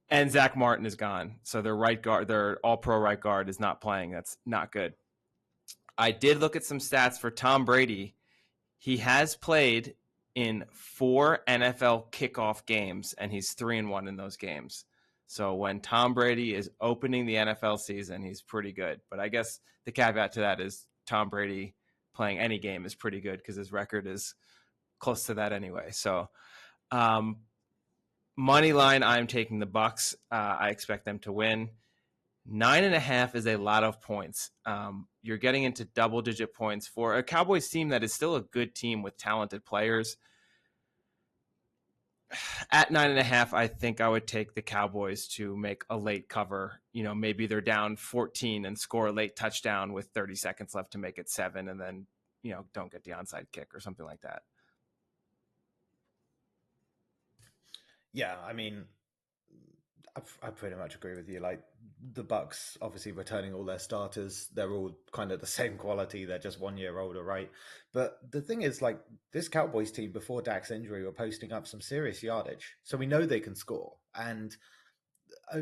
[SPEAKER 1] And Zach Martin is gone. So their right guard, their all-pro right guard is not playing. That's not good. I did look at some stats for Tom Brady. He has played in 4 NFL kickoff games, and he's 3-1 in those games. So when Tom Brady is opening the NFL season, he's pretty good. But I guess the caveat to that is Tom Brady playing any game is pretty good because his record is close to that anyway. So money line, I'm taking the Bucks. I expect them to win. 9.5 is a lot of points. You're getting into double-digit points for a Cowboys team that is still a good team with talented players. At 9.5, I think I would take the Cowboys to make a late cover. Maybe they're down 14 and score a late touchdown with 30 seconds left to make it 7, and then, don't get the onside kick or something like that.
[SPEAKER 3] Yeah, I mean, I pretty much agree with you. Like, the Bucks obviously returning all their starters, they're all kind of the same quality. They're just 1 year older, right? But the thing is, like, this Cowboys team before Dak's injury were posting up some serious yardage, so we know they can score. And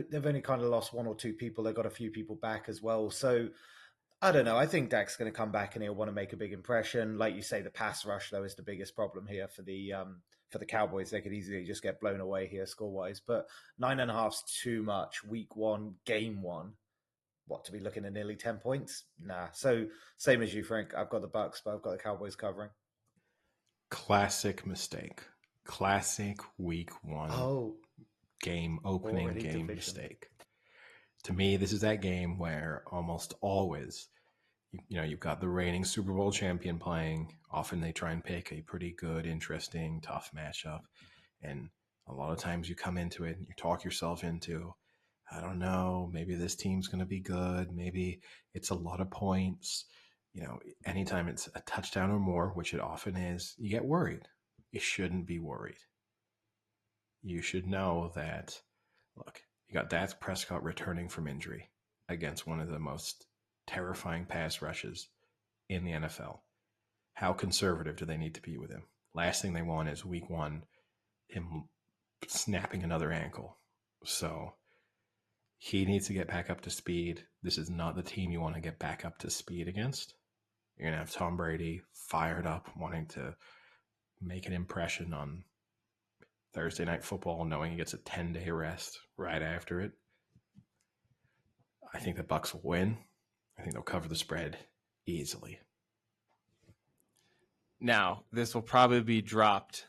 [SPEAKER 3] they've only kind of lost one or two people. They got a few people back as well. So I don't know. I think Dak's going to come back and he'll want to make a big impression. Like you say, the pass rush though is the biggest problem here for the Cowboys. They could easily just get blown away here score wise. But 9.5's too much. Week 1, game 1. What, to be looking at nearly 10 points? Nah. So same as you, Frank. I've got the Bucks, but I've got the Cowboys covering.
[SPEAKER 2] Classic mistake. Classic week 1 opening game
[SPEAKER 3] division.
[SPEAKER 2] mistake. To me, this is that game where almost always, you've got the reigning Super Bowl champion playing. Often they try and pick a pretty good, interesting, tough matchup. And a lot of times you come into it and you talk yourself into, I don't know, maybe this team's going to be good. Maybe it's a lot of points. Anytime it's a touchdown or more, which it often is, you get worried. You shouldn't be worried. You should know that, look, you got Dak Prescott returning from injury against one of the most terrifying pass rushes in the NFL. How conservative do they need to be with him? Last thing they want is week 1, him snapping another ankle. So he needs to get back up to speed. This is not the team you want to get back up to speed against. You're going to have Tom Brady fired up, wanting to make an impression on Thursday Night Football, knowing he gets a 10-day rest right after it. I think the Bucks will win. I think they'll cover the spread easily.
[SPEAKER 1] Now, this will probably be dropped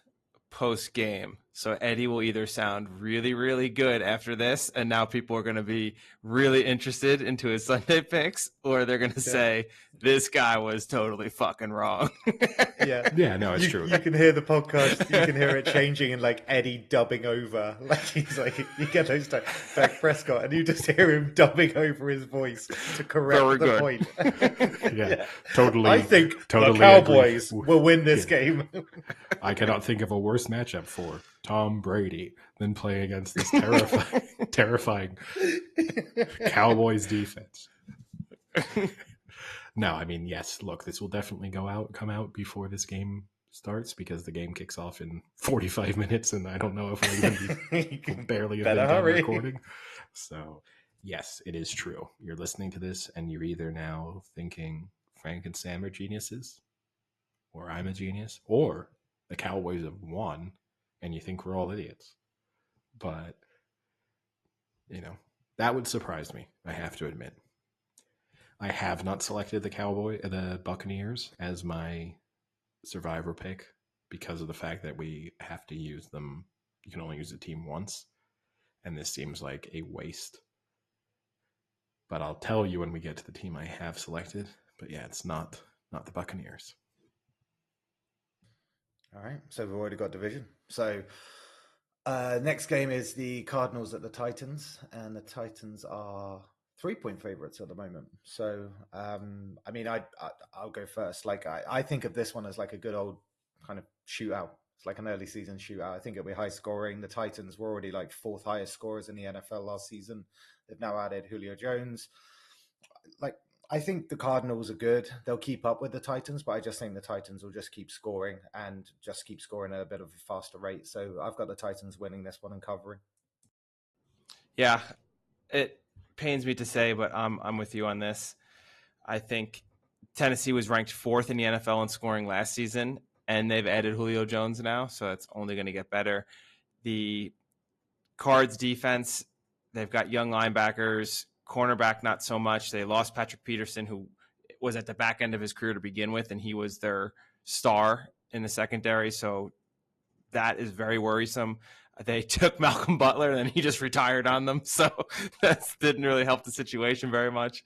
[SPEAKER 1] post-game. So Eddie will either sound really, really good after this, and now people are going to be really interested into his Sunday picks, or they're going to say, this guy was totally fucking wrong.
[SPEAKER 2] Yeah, no, it's true.
[SPEAKER 3] You can hear the podcast, you can hear it changing and like Eddie dubbing over. Like he's like, you get those Dak Prescott, and you just hear him dubbing over his voice to correct the point.
[SPEAKER 2] Yeah, totally.
[SPEAKER 3] I think
[SPEAKER 2] totally
[SPEAKER 3] the Cowboys will win this game.
[SPEAKER 2] I cannot think of a worse matchup for Tom Brady than playing against this terrifying Cowboys defense. No, I mean, yes, look, this will definitely come out before this game starts because the game kicks off in 45 minutes and I don't know if we're going to be barely have been done recording. So, yes, it is true. You're listening to this and you're either now thinking Frank and Sam are geniuses, or I'm a genius, or the Cowboys have won and you think we're all idiots. But, that would surprise me, I have to admit. I have not selected the Buccaneers as my survivor pick because of the fact that we have to use them. You can only use the team once, and this seems like a waste. But I'll tell you when we get to the team I have selected. But yeah, it's not the Buccaneers.
[SPEAKER 3] All right, so we've already got division. So next game is the Cardinals at the Titans, and the Titans are 3-point favorites at the moment. So, I mean, I'll go first. Like, I think of this one as like a good old kind of shootout. It's like an early season shootout. I think it'll be high scoring. The Titans were already like 4th highest scorers in the NFL last season. They've now added Julio Jones. Like, I think the Cardinals are good. They'll keep up with the Titans, but I just think the Titans will just keep scoring and just keep scoring at a bit of a faster rate. So I've got the Titans winning this one and covering.
[SPEAKER 1] Yeah, it pains me to say, but I'm with you on this. I think Tennessee was ranked 4th in the NFL in scoring last season, and they've added Julio Jones now, so it's only going to get better. The Cards defense, they've got young linebackers, cornerback not so much. They lost Patrick Peterson, who was at the back end of his career to begin with, and he was their star in the secondary, so that is very worrisome. They took Malcolm Butler and then he just retired on them. So that didn't really help the situation very much.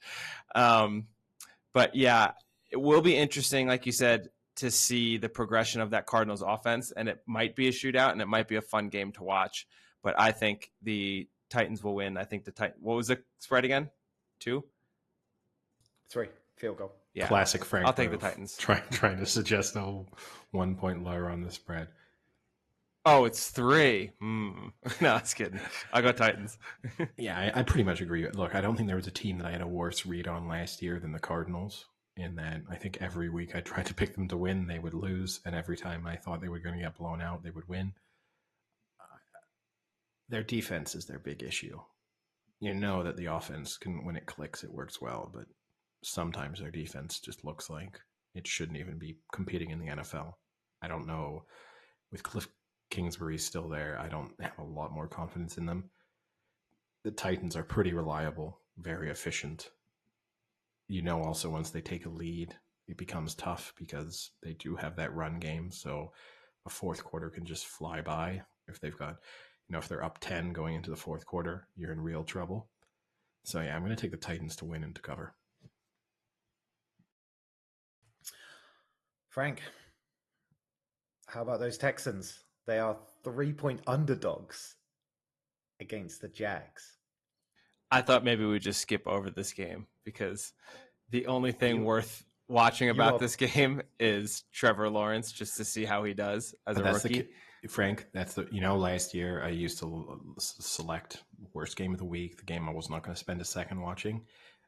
[SPEAKER 1] But yeah, it will be interesting, like you said, to see the progression of that Cardinals offense. And it might be a shootout and it might be a fun game to watch. But I think the Titans will win. I think the Titans. What was the spread again? 2?
[SPEAKER 3] 3 field goal.
[SPEAKER 1] Yeah.
[SPEAKER 2] Classic Frank.
[SPEAKER 1] I'll take the Titans.
[SPEAKER 2] Trying to suggest a 1 point lower on the spread.
[SPEAKER 1] Oh, it's 3. No, I was kidding. I'll go Titans.
[SPEAKER 2] Yeah, I pretty much agree. Look, I don't think there was a team that I had a worse read on last year than the Cardinals. In that, I think every week I tried to pick them to win, they would lose, and every time I thought they were going to get blown out, they would win. Their defense is their big issue. You know that the offense can, when it clicks, it works well, but sometimes their defense just looks like it shouldn't even be competing in the NFL. I don't know. With Cliff Kingsbury still there, I don't have a lot more confidence in them. The Titans are pretty reliable, very efficient. You know, also once they take a lead, it becomes tough because they do have that run game. So a fourth quarter can just fly by. If they've got, if they're up 10 going into the fourth quarter, you're in real trouble. So yeah, I'm going to take the Titans to win and to cover.
[SPEAKER 3] Frank, how about those Texans? They are 3-point underdogs against the Jags.
[SPEAKER 1] I thought maybe we'd just skip over this game because the only thing worth watching about this game is Trevor Lawrence, just to see how he does as a rookie.
[SPEAKER 2] Frank, that's last year I used to select worst game of the week, the game I was not going to spend a second watching.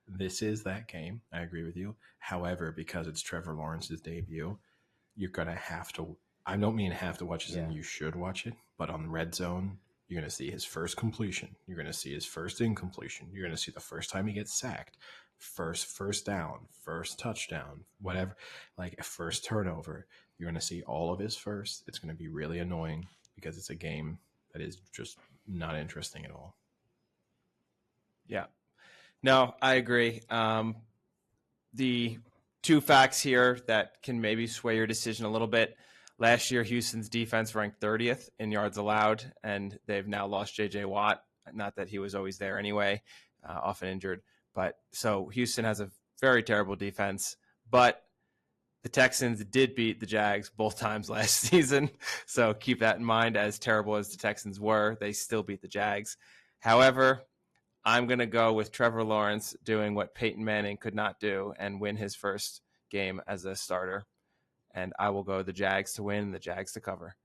[SPEAKER 2] This is that game. I agree with you. However, because it's Trevor Lawrence's debut, you're going to have to, I don't mean have to watch it, and you should watch it, but on Red Zone, you're going to see his first completion. You're going to see his first incompletion. You're going to see the first time he gets sacked, first down, first touchdown, whatever, like a first turnover. You're going to see all of his first. It's going to be really annoying because it's a game that is just not interesting at all.
[SPEAKER 1] Yeah. No, I agree. The two facts here that can maybe sway your decision a little bit. Last year, Houston's defense ranked 30th in yards allowed, and they've now lost J.J. Watt. Not that he was always there anyway, often injured. But so Houston has a very terrible defense. But the Texans did beat the Jags both times last season. So keep that in mind. As terrible as the Texans were, they still beat the Jags. However, I'm going to go with Trevor Lawrence doing what Peyton Manning could not do and win his first game as a starter. And I will go the Jags to win, the Jags to cover.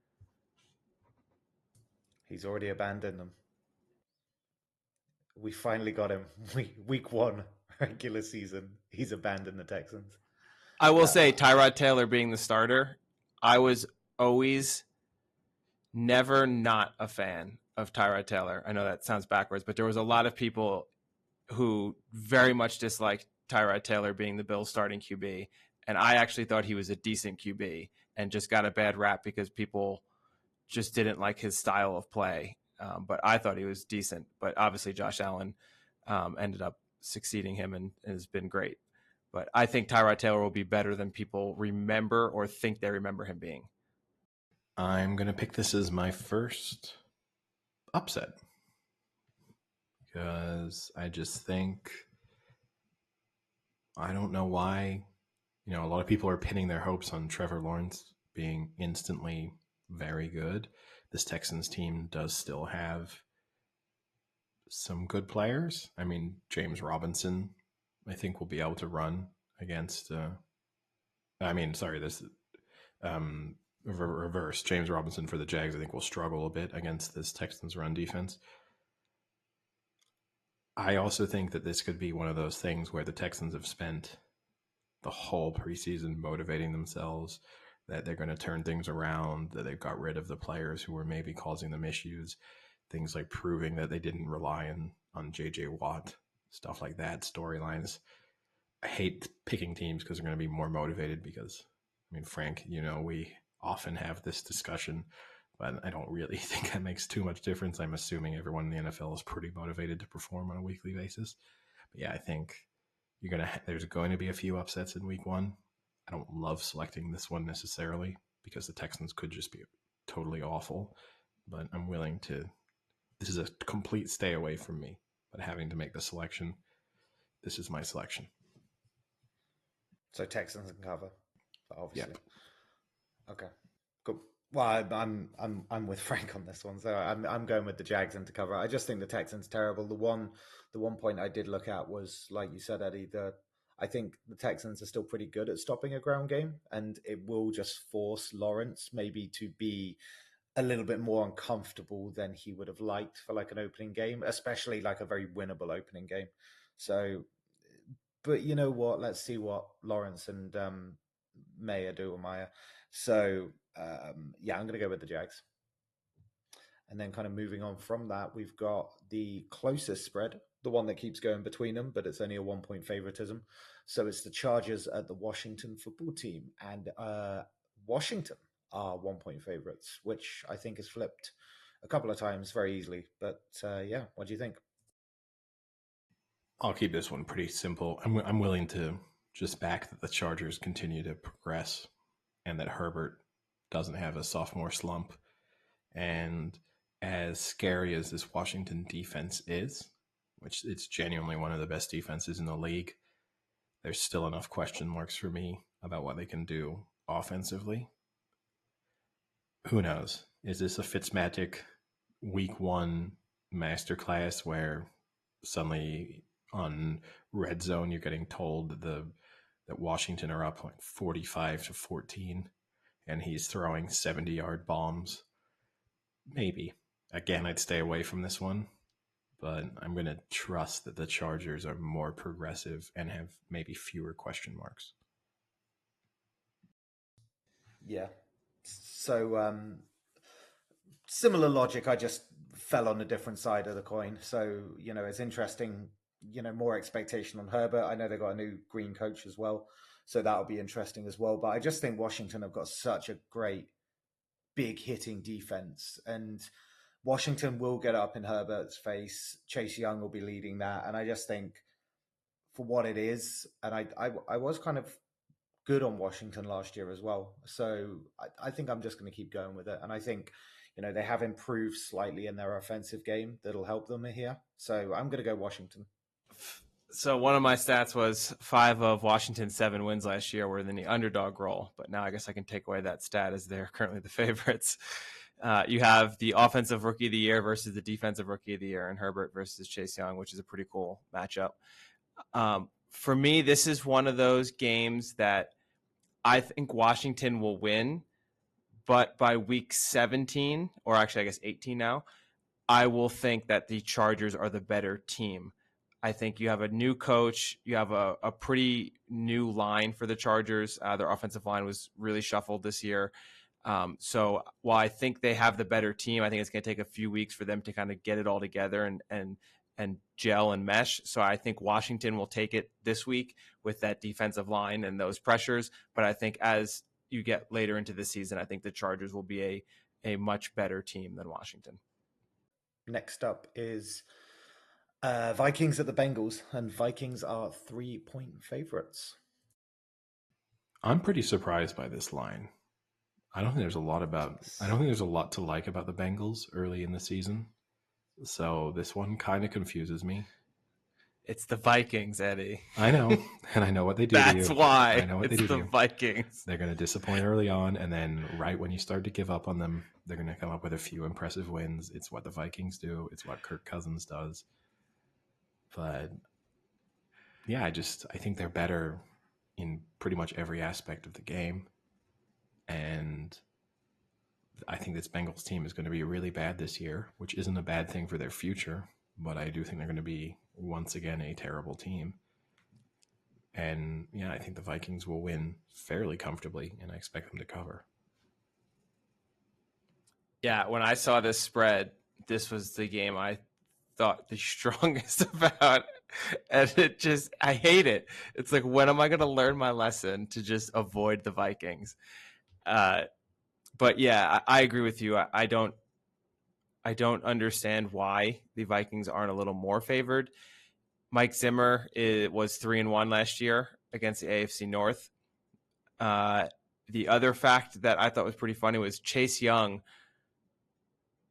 [SPEAKER 3] He's already abandoned them. We finally got him. Week 1, regular season. He's abandoned the Texans.
[SPEAKER 1] I will say, Tyrod Taylor being the starter, I was always never not a fan of Tyrod Taylor. I know that sounds backwards, but there was a lot of people who very much disliked Tyrod Taylor being the Bills' starting QB. And I actually thought he was a decent QB and just got a bad rap because people just didn't like his style of play. But I thought he was decent. But obviously Josh Allen ended up succeeding him and has been great. But I think Tyrod Taylor will be better than people remember or think they remember him being.
[SPEAKER 2] I'm going to pick this as my first upset because I just think, I don't know why, a lot of people are pinning their hopes on Trevor Lawrence being instantly very good. This Texans team does still have some good players. I mean, James Robinson, I think, will be able to run against. Reverse. James Robinson for the Jags, I think, will struggle a bit against this Texans run defense. I also think that this could be one of those things where the Texans have spent the whole preseason motivating themselves that they're going to turn things around, that they've got rid of the players who were maybe causing them issues, things like proving that they didn't rely on J.J. Watt, stuff like that, storylines. I hate picking teams because they're going to be more motivated because, Frank, we often have this discussion, but I don't really think that makes too much difference. I'm assuming everyone in the NFL is pretty motivated to perform on a weekly basis. But yeah, I think there's going to be a few upsets in week 1. I don't love selecting this one necessarily because the Texans could just be totally awful. but I'm willing to. This is a complete stay away from me, but having to make the selection, this is my selection.
[SPEAKER 3] So Texans can cover, obviously.
[SPEAKER 2] Yep.
[SPEAKER 3] Okay, cool. Well, I'm with Frank on this one, so I'm going with the Jags and to cover. I just think the Texans terrible. The one point I did look at was, like you said, Eddie. I think the Texans are still pretty good at stopping a ground game, and it will just force Lawrence maybe to be a little bit more uncomfortable than he would have liked for like an opening game, especially like a very winnable opening game. So, but you know what? Let's see what Lawrence and Maya do, or Maya. So, yeah, I'm going to go with the Jags. And then kind of moving on from that, we've got the closest spread, the one that keeps going between them, but it's only a 1 point favoritism. So it's the Chargers at the Washington football team. And Washington are 1 point favorites, which I think has flipped a couple of times very easily. But yeah, what do you think?
[SPEAKER 2] I'll keep this one pretty simple. I'm willing to just back that the Chargers continue to progress and that Herbert doesn't have a sophomore slump. And as scary as this Washington defense is, which it's genuinely one of the best defenses in the league, there's still enough question marks for me about what they can do offensively. Who knows? Is this a Fitzmagic week one masterclass where suddenly on red zone you're getting told that Washington are up like 45-14 and he's throwing 70-yard bombs? Maybe. Again, I'd stay away from this one, but I'm going to trust that the Chargers are more progressive and have maybe fewer question marks.
[SPEAKER 3] Yeah. So similar logic. I just fell on a different side of the coin. So, it's interesting, more expectation on Herbert. I know they got a new green coach as well. So that'll be interesting as well. But I just think Washington have got such a great big hitting defense, and Washington will get up in Herbert's face. Chase Young will be leading that. And I just think for what it is, and I was kind of good on Washington last year as well. So I think I'm just going to keep going with it. And I think, they have improved slightly in their offensive game that'll help them here. So I'm going to go Washington.
[SPEAKER 1] So one of my stats was 5 of Washington's 7 wins last year were in the underdog role. But now I guess I can take away that stat as they're currently the favorites. You have the offensive rookie of the year versus the defensive rookie of the year, and Herbert versus Chase Young, which is a pretty cool matchup. For me, this is one of those games that I think Washington will win, but by week 17, or actually I guess 18 now, I will think that the Chargers are the better team. I think you have a new coach. You have a pretty new line for the Chargers. Their offensive line was really shuffled this year. So while I think they have the better team, I think it's going to take a few weeks for them to kind of get it all together and gel and mesh. So I think Washington will take it this week with that defensive line and those pressures. But I think as you get later into the season, I think the Chargers will be a much better team than Washington.
[SPEAKER 3] Next up is Vikings at the Bengals, and Vikings are 3-point favorites.
[SPEAKER 2] I'm pretty surprised by this line. I don't think there's a lot to like about the Bengals early in the season. So this one kind of confuses me.
[SPEAKER 1] It's the Vikings, Eddie.
[SPEAKER 2] I know, and I know what they do.
[SPEAKER 1] That's
[SPEAKER 2] to you.
[SPEAKER 1] why.
[SPEAKER 2] I know what
[SPEAKER 1] it's
[SPEAKER 2] they do.
[SPEAKER 1] The Vikings.
[SPEAKER 2] They're going to disappoint early on, and then right when you start to give up on them, they're going to come up with a few impressive wins. It's what the Vikings do. It's what Kirk Cousins does. But yeah, I think they're better in pretty much every aspect of the game, and I think this Bengals team is going to be really bad this year, which isn't a bad thing for their future, but I do think they're going to be, once again, a terrible team. And yeah, I think the Vikings will win fairly comfortably, and I expect them to cover.
[SPEAKER 1] Yeah, when I saw this spread, this was the game I thought the strongest about. And I hate it. It's like, when am I going to learn my lesson to just avoid the Vikings? But yeah, I agree with you. I don't understand why the Vikings aren't a little more favored. Mike Zimmer was 3-1 last year against the AFC North. The other fact that I thought was pretty funny was Chase Young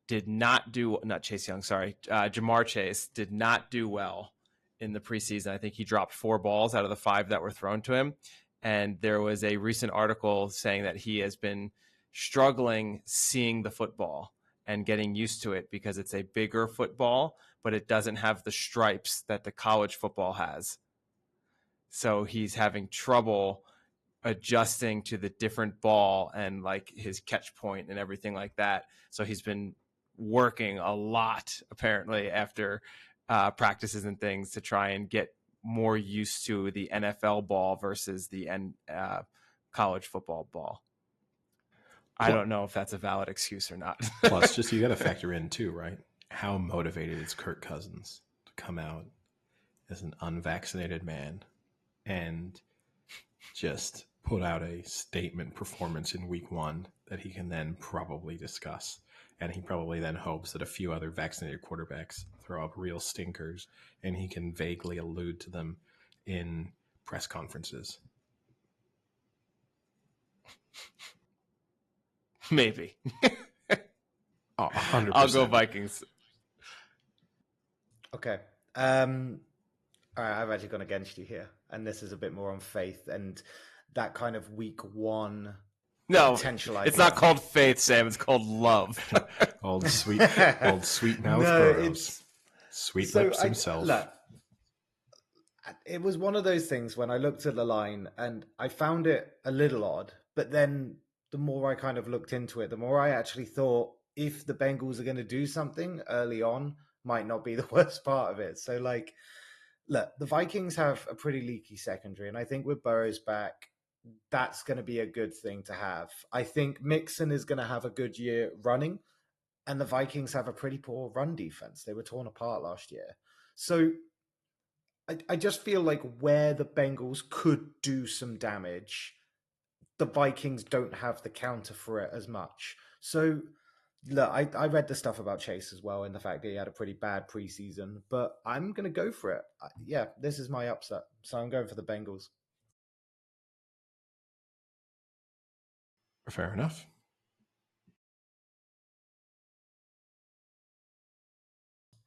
[SPEAKER 1] did not do, not Chase Young, sorry, Jamar Chase did not do well in the preseason. I think he dropped 4 balls out of the 5 that were thrown to him. And there was a recent article saying that he has been struggling seeing the football and getting used to it because it's a bigger football, but it doesn't have the stripes that the college football has. So he's having trouble adjusting to the different ball and like his catch point and everything like that. So he's been working a lot apparently after practices and things to try and get more used to the NFL ball versus the college football ball. I don't know if that's a valid excuse or not.
[SPEAKER 2] Plus, just you got to factor in too, right? How motivated is Kirk Cousins to come out as an unvaccinated man and just put out a statement performance in week 1 that he can then probably discuss. And he probably then hopes that a few other vaccinated quarterbacks throw up real stinkers and he can vaguely allude to them in press conferences.
[SPEAKER 1] Maybe.
[SPEAKER 2] 100%.
[SPEAKER 1] I'll go Vikings.
[SPEAKER 3] Okay. All right, I've actually gone against you here, and this is a bit more on faith and that kind of week 1 potential.
[SPEAKER 1] It's not called faith, Sam. It's called love.
[SPEAKER 2] old sweet mouth Burrows. Sweet lips himself.
[SPEAKER 3] Look, it was one of those things when I looked at the line and I found it a little odd, but then the more I kind of looked into it, the more I actually thought if the Bengals are going to do something early on, might not be the worst part of it. So like, look, the Vikings have a pretty leaky secondary, and I think with Burrows back, that's going to be a good thing to have. I think Mixon is going to have a good year running, and the Vikings have a pretty poor run defense. They were torn apart last year. So I just feel like where the Bengals could do some damage, the Vikings don't have the counter for it as much. So look, I read the stuff about Chase as well and the fact that he had a pretty bad preseason, but I'm going to go for it. Yeah, this is my upset. So I'm going for the Bengals.
[SPEAKER 2] Fair enough.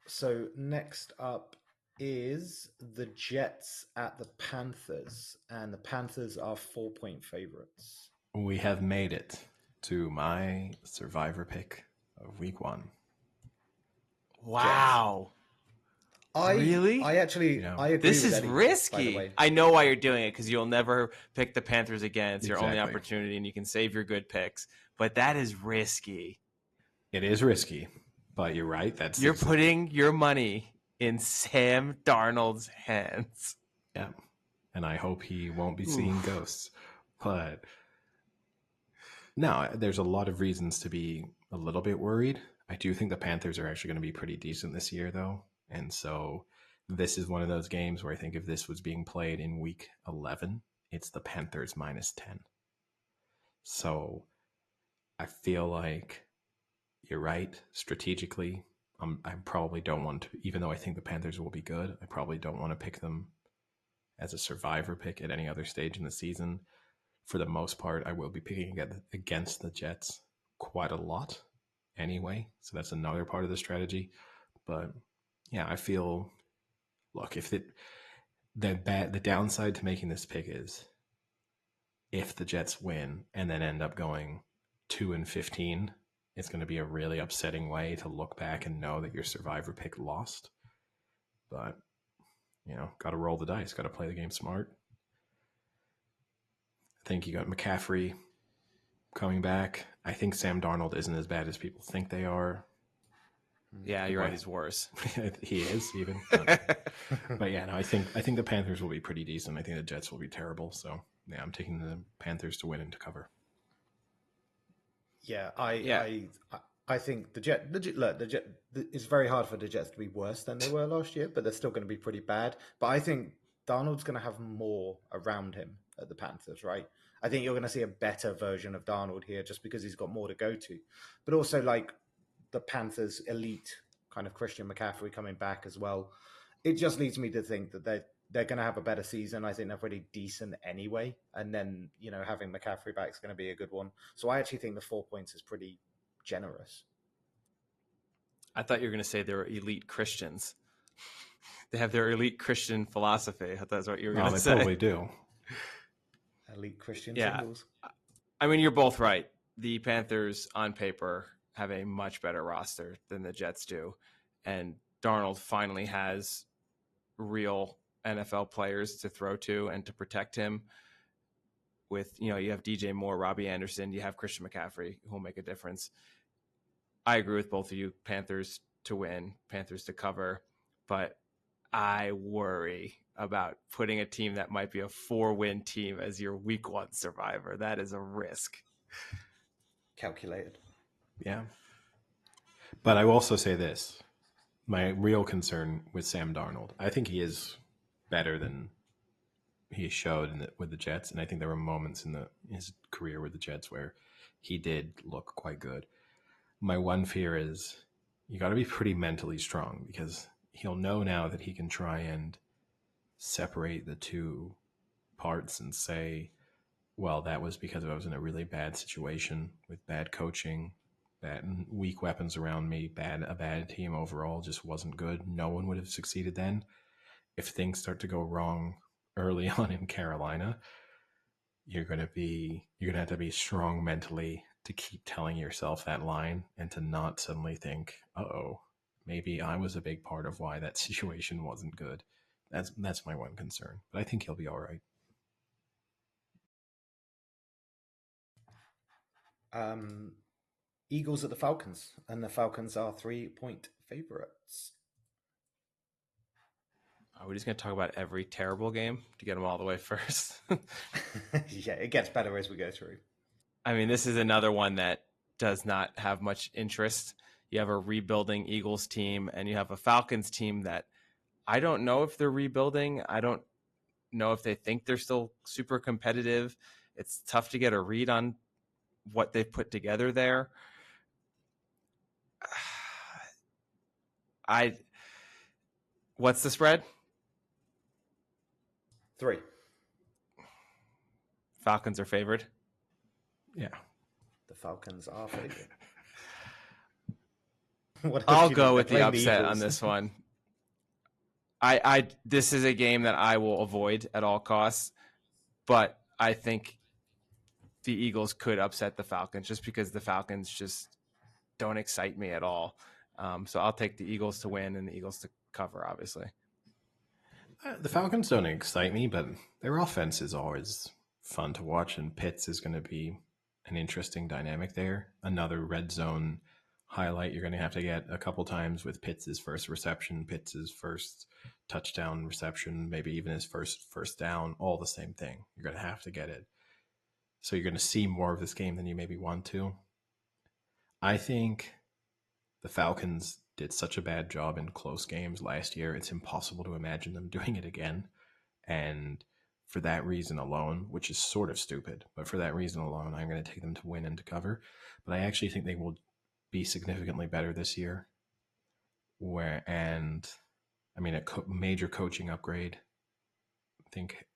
[SPEAKER 3] So next up is the Jets at the Panthers, and the Panthers are 4-point favorites.
[SPEAKER 2] We have made it to my survivor pick of week 1.
[SPEAKER 1] Wow. Really?
[SPEAKER 3] I agree.
[SPEAKER 1] This
[SPEAKER 3] with
[SPEAKER 1] is
[SPEAKER 3] Eddie,
[SPEAKER 1] risky. I know why you're doing it because you'll never pick the Panthers again. It's your only
[SPEAKER 2] Exactly.
[SPEAKER 1] opportunity, and you can save your good picks. But that is risky.
[SPEAKER 2] It is risky, but you're right.
[SPEAKER 1] You're putting your money in Sam Darnold's hands.
[SPEAKER 2] Yeah, and I hope he won't be seeing ghosts. But no, there's a lot of reasons to be a little bit worried. I do think the Panthers are actually going to be pretty decent this year, though. And so this is one of those games where I think if this was being played in week 11, it's the Panthers -10. So I feel like you're right. Strategically, I probably don't want to, even though I think the Panthers will be good, I probably don't want to pick them as a survivor pick at any other stage in the season. For the most part, I will be picking against the Jets quite a lot anyway. So that's another part of the strategy. But yeah, I feel, look, if the downside to making this pick is if the Jets win and then end up going 2-15, it's going to be a really upsetting way to look back and know that your survivor pick lost. But, got to roll the dice, got to play the game smart. I think you got McCaffrey coming back. I think Sam Darnold isn't as bad as people think they are.
[SPEAKER 1] Yeah, you're right. He's worse.
[SPEAKER 2] He is even. But yeah, no, I think the Panthers will be pretty decent. I think the Jets will be terrible. So yeah, I'm taking the Panthers to win and to cover.
[SPEAKER 3] Yeah, I think the Jet. It's very hard for the Jets to be worse than they were last year, but they're still going to be pretty bad. But I think Darnold's going to have more around him at the Panthers, right? I think you're going to see a better version of Darnold here just because he's got more to go to. But also, like, the Panthers' elite kind of Christian McCaffrey coming back as well. It just leads me to think that they're going to have a better season. I think they're pretty decent anyway. And then, having McCaffrey back is going to be a good one. So I actually think the 4 points is pretty generous.
[SPEAKER 1] I thought you were going to say they were elite Christians. They have their elite Christian philosophy. I thought that's what you were going to say.
[SPEAKER 2] They probably do.
[SPEAKER 3] Elite Christian
[SPEAKER 1] Yeah.
[SPEAKER 3] symbols.
[SPEAKER 1] I mean, you're both right. The Panthers, on paper, have a much better roster than the Jets do. And Darnold finally has real NFL players to throw to and to protect him. With, you have DJ Moore, Robbie Anderson, you have Christian McCaffrey, who will make a difference. I agree with both of you. Panthers to win, Panthers to cover. But I worry about putting a team that might be a 4-win team as your week 1 survivor. That is a risk.
[SPEAKER 3] Calculated.
[SPEAKER 2] Yeah. But I will also say this. My real concern with Sam Darnold, I think he is better than he showed with the Jets. And I think there were moments in his career with the Jets where he did look quite good. My one fear is you got to be pretty mentally strong, because he'll know now that he can try and separate the two parts and say, well, that was because I was in a really bad situation with bad coaching, bad weak weapons around me, a bad team overall, just wasn't good. No one would have succeeded then. If things start to go wrong early on in Carolina, you're going to have to be strong mentally to keep telling yourself that line and to not suddenly think, uh-oh, maybe I was a big part of why that situation wasn't good. That's my one concern. But I think he'll be all right.
[SPEAKER 3] Eagles at the Falcons, and the Falcons are 3-point favorites.
[SPEAKER 1] Are we just going to talk about every terrible game to get them all the way first?
[SPEAKER 3] Yeah, it gets better as we go through.
[SPEAKER 1] I mean, this is another one that does not have much interest. You have a rebuilding Eagles team, and you have a Falcons team that I don't know if they're rebuilding. I don't know if they think they're still super competitive. It's tough to get a read on what they've put together there. What's the spread?
[SPEAKER 3] 3.
[SPEAKER 1] Falcons are favored.
[SPEAKER 2] Yeah.
[SPEAKER 3] The Falcons are favored.
[SPEAKER 1] I'll go with the upset on this one. This is a game that I will avoid at all costs, but I think the Eagles could upset the Falcons just because the Falcons just don't excite me at all. So I'll take the Eagles to win and the Eagles to cover, obviously.
[SPEAKER 2] The Falcons don't excite me, but their offense is always fun to watch, and Pitts is going to be an interesting dynamic there. Another red zone highlight you're going to have to get a couple times with Pitts' first reception, Pitts' first touchdown reception, maybe even his first down, all the same thing. You're going to have to get it. So you're going to see more of this game than you maybe want to. I think the Falcons did such a bad job in close games last year, it's impossible to imagine them doing it again. And for that reason alone, which is sort of stupid, but for that reason alone, I'm going to take them to win and to cover. But I actually think they will be significantly better this year. A major coaching upgrade, I think,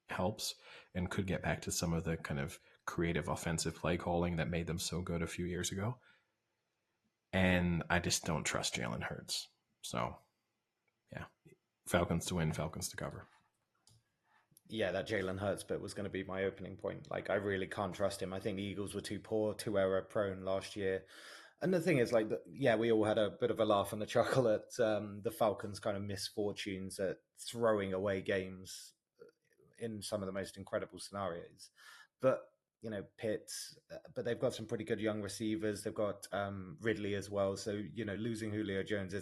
[SPEAKER 2] helps and could get back to some of the kind of creative offensive play calling that made them so good a few years ago. And I just don't trust Jalen Hurts. So, yeah, Falcons to win, Falcons to cover.
[SPEAKER 3] Yeah, that Jalen Hurts bit was going to be my opening point. Like, I really can't trust him. I think the Eagles were too poor, too error prone last year. And the thing is, we all had a bit of a laugh and a chuckle at the Falcons' kind of misfortunes at throwing away games in some of the most incredible scenarios. But Pitts, but they've got some pretty good young receivers. They've got Ridley as well. So, losing Julio Jones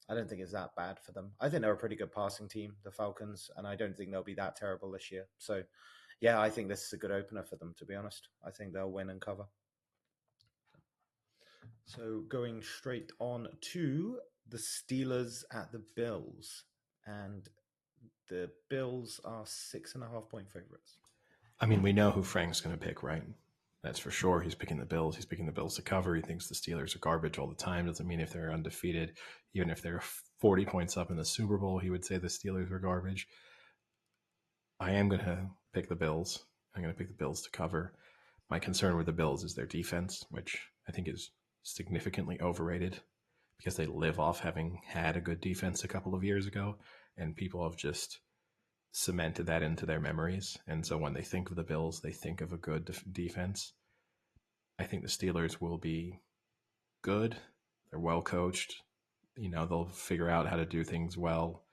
[SPEAKER 3] I don't think it's that bad for them. I think they're a pretty good passing team, the Falcons, and I don't think they'll be that terrible this year. So, yeah, I think this is a good opener for them, to be honest. I think they'll win and cover. So, going straight on to the Steelers at the Bills. And the Bills are 6.5-point favorites.
[SPEAKER 2] I mean, we know who Frank's going to pick, right? That's for sure. He's picking the Bills. He's picking the Bills to cover. He thinks the Steelers are garbage all the time. Doesn't mean if they're undefeated, even if they're 40 points up in the Super Bowl, he would say the Steelers are garbage. I am going to pick the Bills. I'm going to pick the Bills to cover. My concern with the Bills is their defense, which I think is significantly overrated. because they live off having had a good defense a couple of years ago, and people have just cemented that into their memories. And so when they think of the Bills, they think of a good defense. I think the Steelers will be good. They're well coached. They'll figure out how to do things well.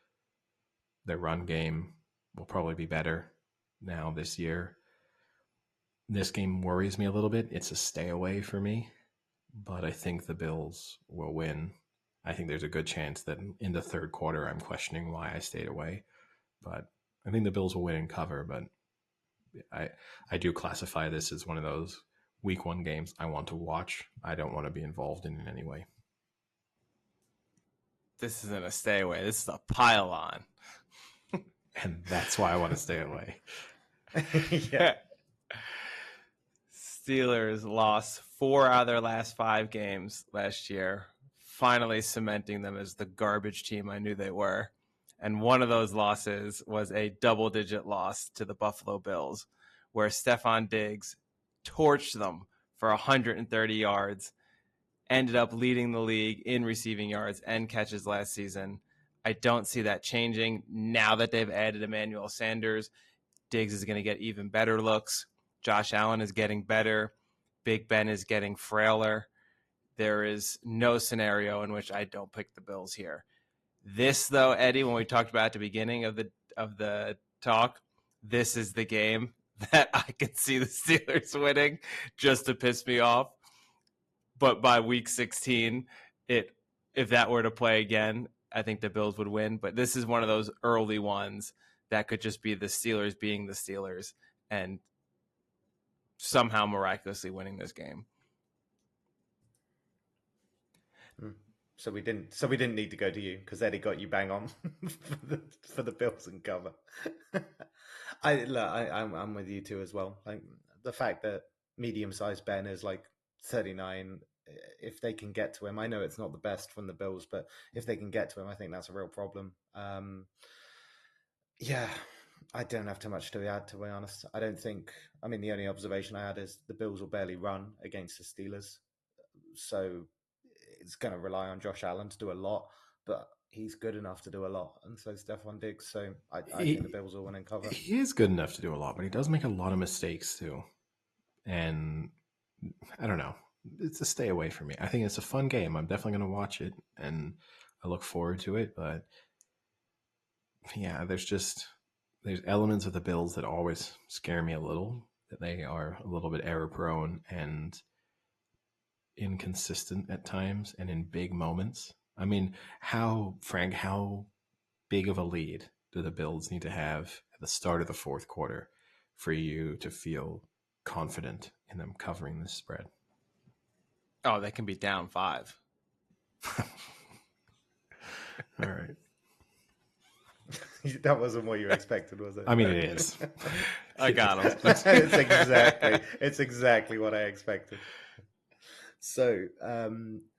[SPEAKER 2] Their run game will probably be better now this year. This game worries me a little bit. It's a stay away for me, but I think the Bills will win. I think there's a good chance that in the third quarter, I'm questioning why I stayed away. But I think the Bills will win and cover. But I do classify this as one of those week one games I want to watch. I don't want to be involved in any way.
[SPEAKER 1] This isn't a stay away. This is a pile on.
[SPEAKER 2] And that's why I want to stay away.
[SPEAKER 3] Yeah.
[SPEAKER 1] Steelers lost 4 out of their last 5 games last year, finally cementing them as the garbage team I knew they were. And one of those losses was a double-digit loss to the Buffalo Bills, where Stephon Diggs torched them for 130 yards, ended up leading the league in receiving yards and catches last season. I don't see that changing now that they've added Emmanuel Sanders. Diggs is going to get even better looks. Josh Allen is getting better. Big Ben is getting frailer. There is no scenario in which I don't pick the Bills here. This, though, Eddie, when we talked about at the beginning of the talk, this is the game that I could see the Steelers winning just to piss me off. But by week 16, if that were to play again, I think the Bills would win. But this is one of those early ones that could just be the Steelers being the Steelers and somehow miraculously winning this game.
[SPEAKER 3] So we didn't need to go to you because Eddie got you bang on for the Bills and cover. I'm with you too as well. Like the fact that medium-sized Ben is like 39. If they can get to him, I know it's not the best from the Bills, but if they can get to him, I think that's a real problem. Yeah, I don't have too much to add, to be honest. I don't think. I mean, the only observation I had is the Bills will barely run against the Steelers, so it's going to rely on Josh Allen to do a lot, but he's good enough to do a lot, and so Stephon Diggs. So I think the Bills will win and cover.
[SPEAKER 2] He is good enough to do a lot, but he does make a lot of mistakes too. And I don't know. It's a stay away for me. I think it's a fun game. I'm definitely going to watch it, and I look forward to it. But yeah, there's elements of the Bills that always scare me a little. That they are a little bit error prone and inconsistent at times and in big moments. I mean, how big of a lead do the Bills need to have at the start of the fourth quarter for you to feel confident in them covering this spread?
[SPEAKER 1] Oh, they can be down 5.
[SPEAKER 2] All right.
[SPEAKER 3] That wasn't what you expected, was it?
[SPEAKER 2] I mean, it is.
[SPEAKER 1] I got him.
[SPEAKER 3] It's exactly what I expected. So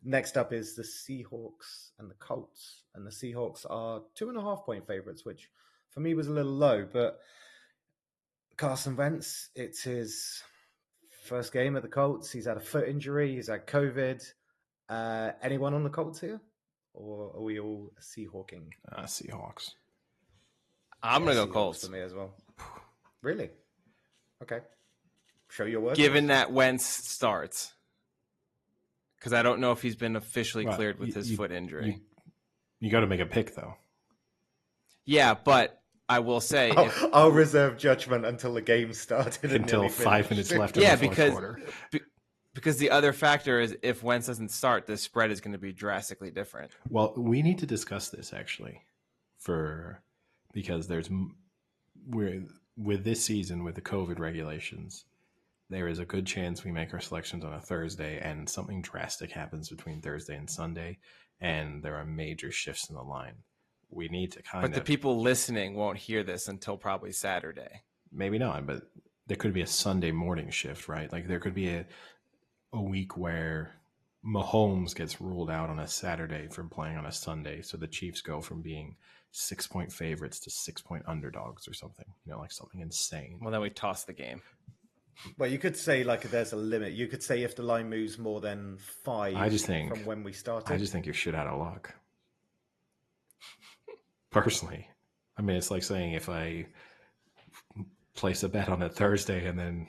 [SPEAKER 3] next up is the Seahawks and the Colts. And the Seahawks are 2.5-point favorites, which for me was a little low. But Carson Wentz, it's his first game at the Colts. He's had a foot injury. He's had COVID. Anyone on the Colts here? Or are we all Seahawking?
[SPEAKER 2] Seahawks.
[SPEAKER 1] I'm going to go Colts.
[SPEAKER 3] For me as well. Really? Okay. Show your work.
[SPEAKER 1] Given that Wentz starts. Because I don't know if he's been officially cleared with his foot injury.
[SPEAKER 2] You got to make a pick, though.
[SPEAKER 1] Yeah, but I will say...
[SPEAKER 3] I'll reserve judgment until the game started.
[SPEAKER 2] Until 5 minutes left in the fourth quarter.
[SPEAKER 1] Because the other factor is if Wentz doesn't start, the spread is going to be drastically different.
[SPEAKER 2] Well, we need to discuss this, actually, because with this season, with the COVID regulations, there is a good chance we make our selections on a Thursday and something drastic happens between Thursday and Sunday, and there are major shifts in the line. We need to
[SPEAKER 1] But the people listening won't hear this until probably Saturday.
[SPEAKER 2] Maybe not, but there could be a Sunday morning shift, right? Like there could be a week where Mahomes gets ruled out on a Saturday from playing on a Sunday, so the Chiefs go from being 6-point favorites to 6-point underdogs or something, like something insane.
[SPEAKER 1] Well, then we toss the game.
[SPEAKER 3] Well, you could say like there's a limit. You could say if the line moves more than 5 from when we started.
[SPEAKER 2] I just think you're shit out of luck. Personally, I mean, it's like saying if I place a bet on a Thursday and then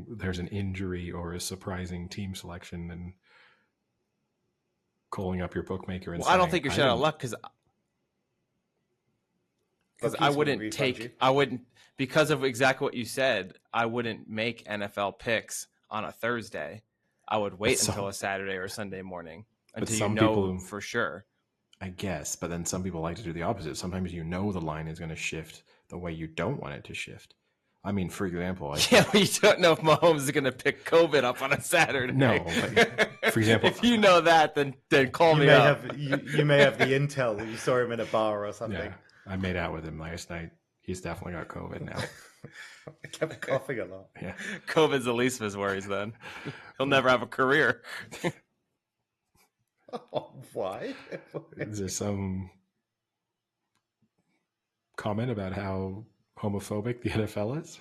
[SPEAKER 2] there's an injury or a surprising team selection, and calling up your bookmaker and
[SPEAKER 1] Well,
[SPEAKER 2] saying,
[SPEAKER 1] I don't think you're shit out of luck because I wouldn't, because of exactly what you said, I wouldn't make NFL picks on a Thursday. I would wait until a Saturday or Sunday morning until you know for sure.
[SPEAKER 2] I guess, but then some people like to do the opposite. Sometimes you know the line is going to shift the way you don't want it to shift. I mean, for example,
[SPEAKER 1] you don't know if Mahomes is going to pick COVID up on a Saturday.
[SPEAKER 2] No, but for example,
[SPEAKER 1] if you know that, then call me up.
[SPEAKER 3] You may have the intel that you saw him in a bar or something.
[SPEAKER 2] Yeah, I made out with him last night. He's definitely got COVID now.
[SPEAKER 3] I kept coughing a lot.
[SPEAKER 2] Yeah,
[SPEAKER 1] COVID's the least of his worries. Then he'll never have a career.
[SPEAKER 3] Why?
[SPEAKER 2] Is there some comment about how homophobic the NFL is?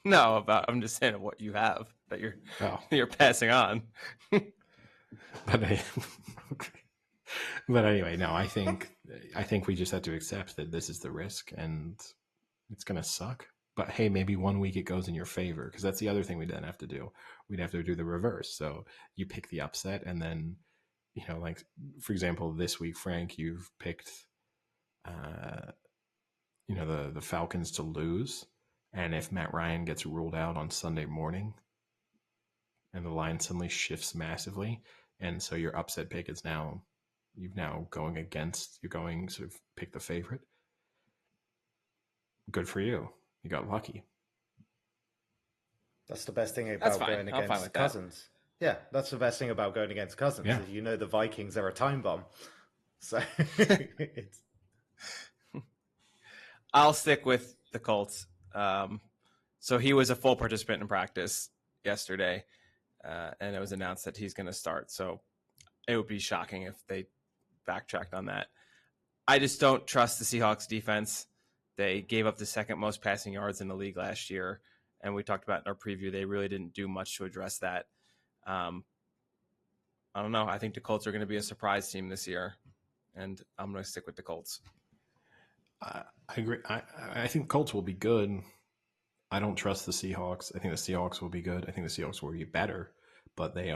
[SPEAKER 1] No, I'm just saying what you have that you're passing on.
[SPEAKER 2] But anyway, no, I think we just have to accept that this is the risk and it's going to suck. But hey, maybe 1 week it goes in your favor, because that's the other thing we then have to do. We'd have to do the reverse. So you pick the upset, and then, like, for example, this week, Frank, you've picked, the Falcons to lose. And if Matt Ryan gets ruled out on Sunday morning and the line suddenly shifts massively, and so your upset pick is you're going sort of pick the favorite. Good for you. You got lucky.
[SPEAKER 3] That's the best thing about going against Cousins. Yeah, that's the best thing about going against Cousins.
[SPEAKER 2] Yeah.
[SPEAKER 3] Is the Vikings are a time bomb. So
[SPEAKER 1] I'll stick with the Colts. So he was a full participant in practice yesterday, and it was announced that he's going to start. So it would be shocking if they backtracked on that. I just don't trust the Seahawks defense. They gave up the second most passing yards in the league last year, and we talked about in our preview, they really didn't do much to address that. I don't know. I think the Colts are going to be a surprise team this year, and I'm going to stick with the Colts.
[SPEAKER 2] I agree. I think Colts will be good. I don't trust the Seahawks. I think the Seahawks will be good. I think the Seahawks will be better, but they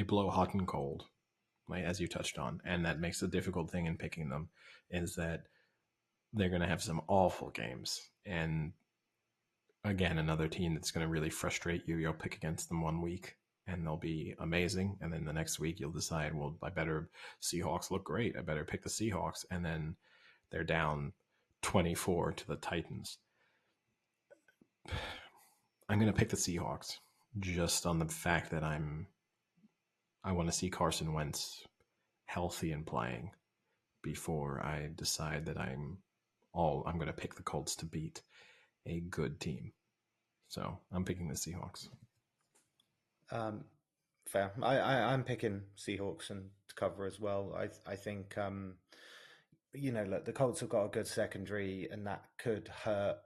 [SPEAKER 2] blow hot and cold, like, as you touched on. And that makes the difficult thing in picking them is that they're going to have some awful games. And again, another team that's going to really frustrate you. You'll pick against them 1 week and they'll be amazing. And then the next week you'll decide, well, Seahawks look great. I better pick the Seahawks. And then they're down 24 to the Titans. I'm going to pick the Seahawks just on the fact that I want to see Carson Wentz healthy and playing before I decide that I'm going to pick the Colts to beat a good team. So I'm picking the Seahawks.
[SPEAKER 3] Fair. I'm picking Seahawks and to cover as well. I think look, the Colts have got a good secondary, and that could hurt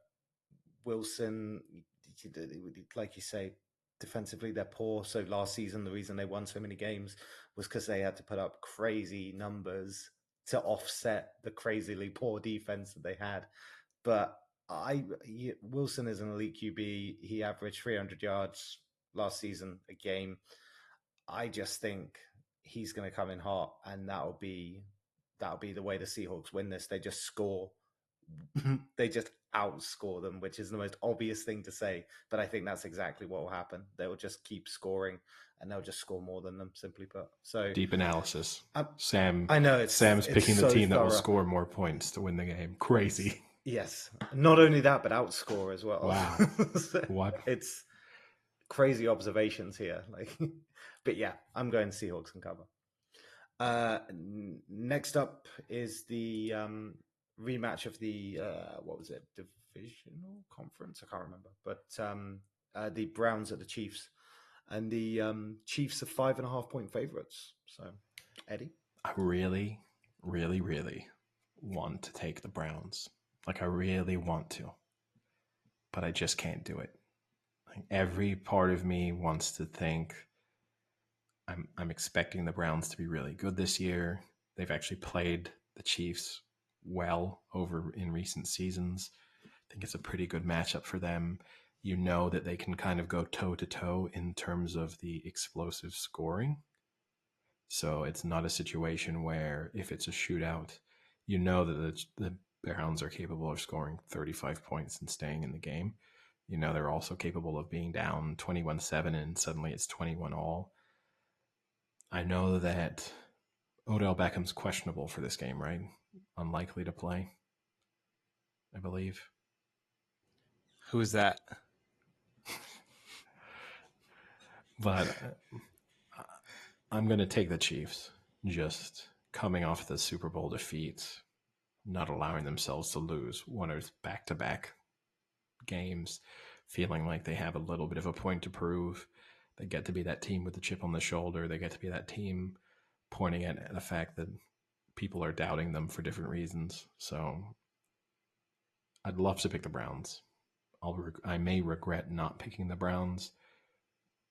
[SPEAKER 3] Wilson. Like you say, defensively they're poor. So last season, the reason they won so many games was because they had to put up crazy numbers to offset the crazily poor defense that they had. But Wilson is an elite QB. He averaged 300 yards last season a game. I just think he's going to come in hot, and that'll be the way the Seahawks win this. They just score. They just outscore them, which is the most obvious thing to say, but I think that's exactly what will happen. They will just keep scoring, and they'll just score more than them, simply put. So
[SPEAKER 2] deep analysis.
[SPEAKER 3] I know
[SPEAKER 2] Sam's picking the team that will
[SPEAKER 3] thorough.
[SPEAKER 2] Score more points to win the game. Crazy.
[SPEAKER 3] Yes, not only that, but outscore as well.
[SPEAKER 2] Wow.
[SPEAKER 3] So
[SPEAKER 2] what?
[SPEAKER 3] It's crazy observations here. But yeah, I'm going Seahawks and cover. Next up is the rematch of the divisional conference? I can't remember, but the Browns at the Chiefs, and the Chiefs are 5.5 point favorites. So, Eddie,
[SPEAKER 2] I really, really, really want to take the Browns. I really want to. but I just can't do it. Like, every part of me wants to think I'm expecting the Browns to be really good this year. They've actually played the Chiefs well over in recent seasons. I think it's a pretty good matchup for them. You know that they can kind of go toe to toe in terms of the explosive scoring. So it's not a situation where if it's a shootout, you know that the Browns are capable of scoring 35 points and staying in the game. You know they're also capable of being down 21-7 and suddenly it's 21-all. I know that Odell Beckham's questionable for this game, right? Unlikely to play, I believe.
[SPEAKER 1] Who's that?
[SPEAKER 2] But I'm going to take the Chiefs, just coming off the Super Bowl defeat, not allowing themselves to lose one of back-to-back games, feeling like they have a little bit of a point to prove. They get to be that team with the chip on the shoulder. They get to be that team pointing at the fact that people are doubting them for different reasons. So I'd love to pick the Browns. I may regret not picking the Browns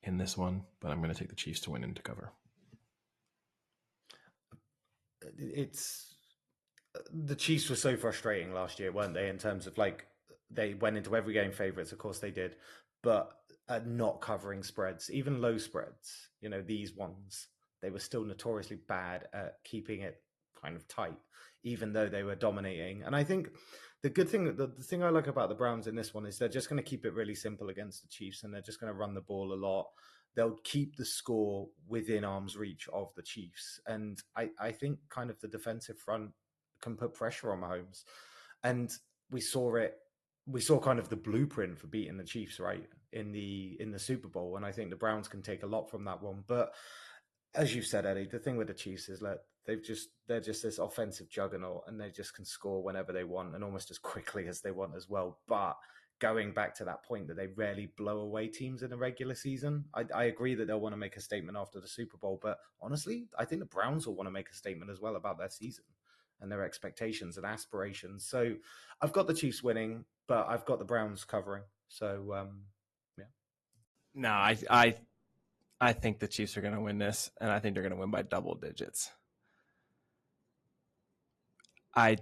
[SPEAKER 2] in this one, but I'm going to take the Chiefs to win and to cover.
[SPEAKER 3] It's the Chiefs were so frustrating last year, weren't they? In terms of like they went into every game favorites, of course they did, but not covering spreads, even low spreads. You know, these ones they were still notoriously bad at keeping it kind of tight, even though they were dominating. And I think the good thing, the thing I like about the Browns in this one is they're just going to keep it really simple against the Chiefs, and they're just going to run the ball a lot. They'll keep the score within arm's reach of the Chiefs. And I think kind of the defensive front can put pressure on Mahomes. And we saw it. We saw kind of the blueprint for beating the Chiefs, right, in the Super Bowl. And I think the Browns can take a lot from that one. But as you said, Eddie, the thing with the Chiefs is that they're just this offensive juggernaut, and they just can score whenever they want and almost as quickly as they want as well. But going back to that point that they rarely blow away teams in the regular season, I agree that they'll want to make a statement after the Super Bowl. But honestly, I think the Browns will want to make a statement as well about their season and their expectations and aspirations. So I've got the Chiefs winning, but I've got the Browns covering. So yeah.
[SPEAKER 1] No, I think the Chiefs are going to win this, and I think they're going to win by double digits. I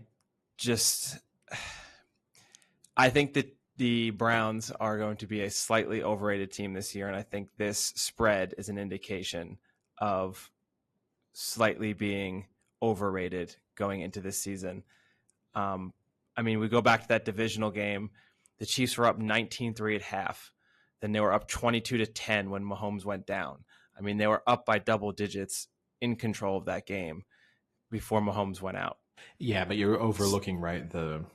[SPEAKER 1] think that the Browns are going to be a slightly overrated team this year, and I think this spread is an indication of slightly being overrated going into this season. I mean, we go back to that divisional game. The Chiefs were up 19-3 at half. Then they were up 22-10 when Mahomes went down. I mean, they were up by double digits in control of that game before Mahomes went out.
[SPEAKER 2] Yeah, but you're overlooking, right, the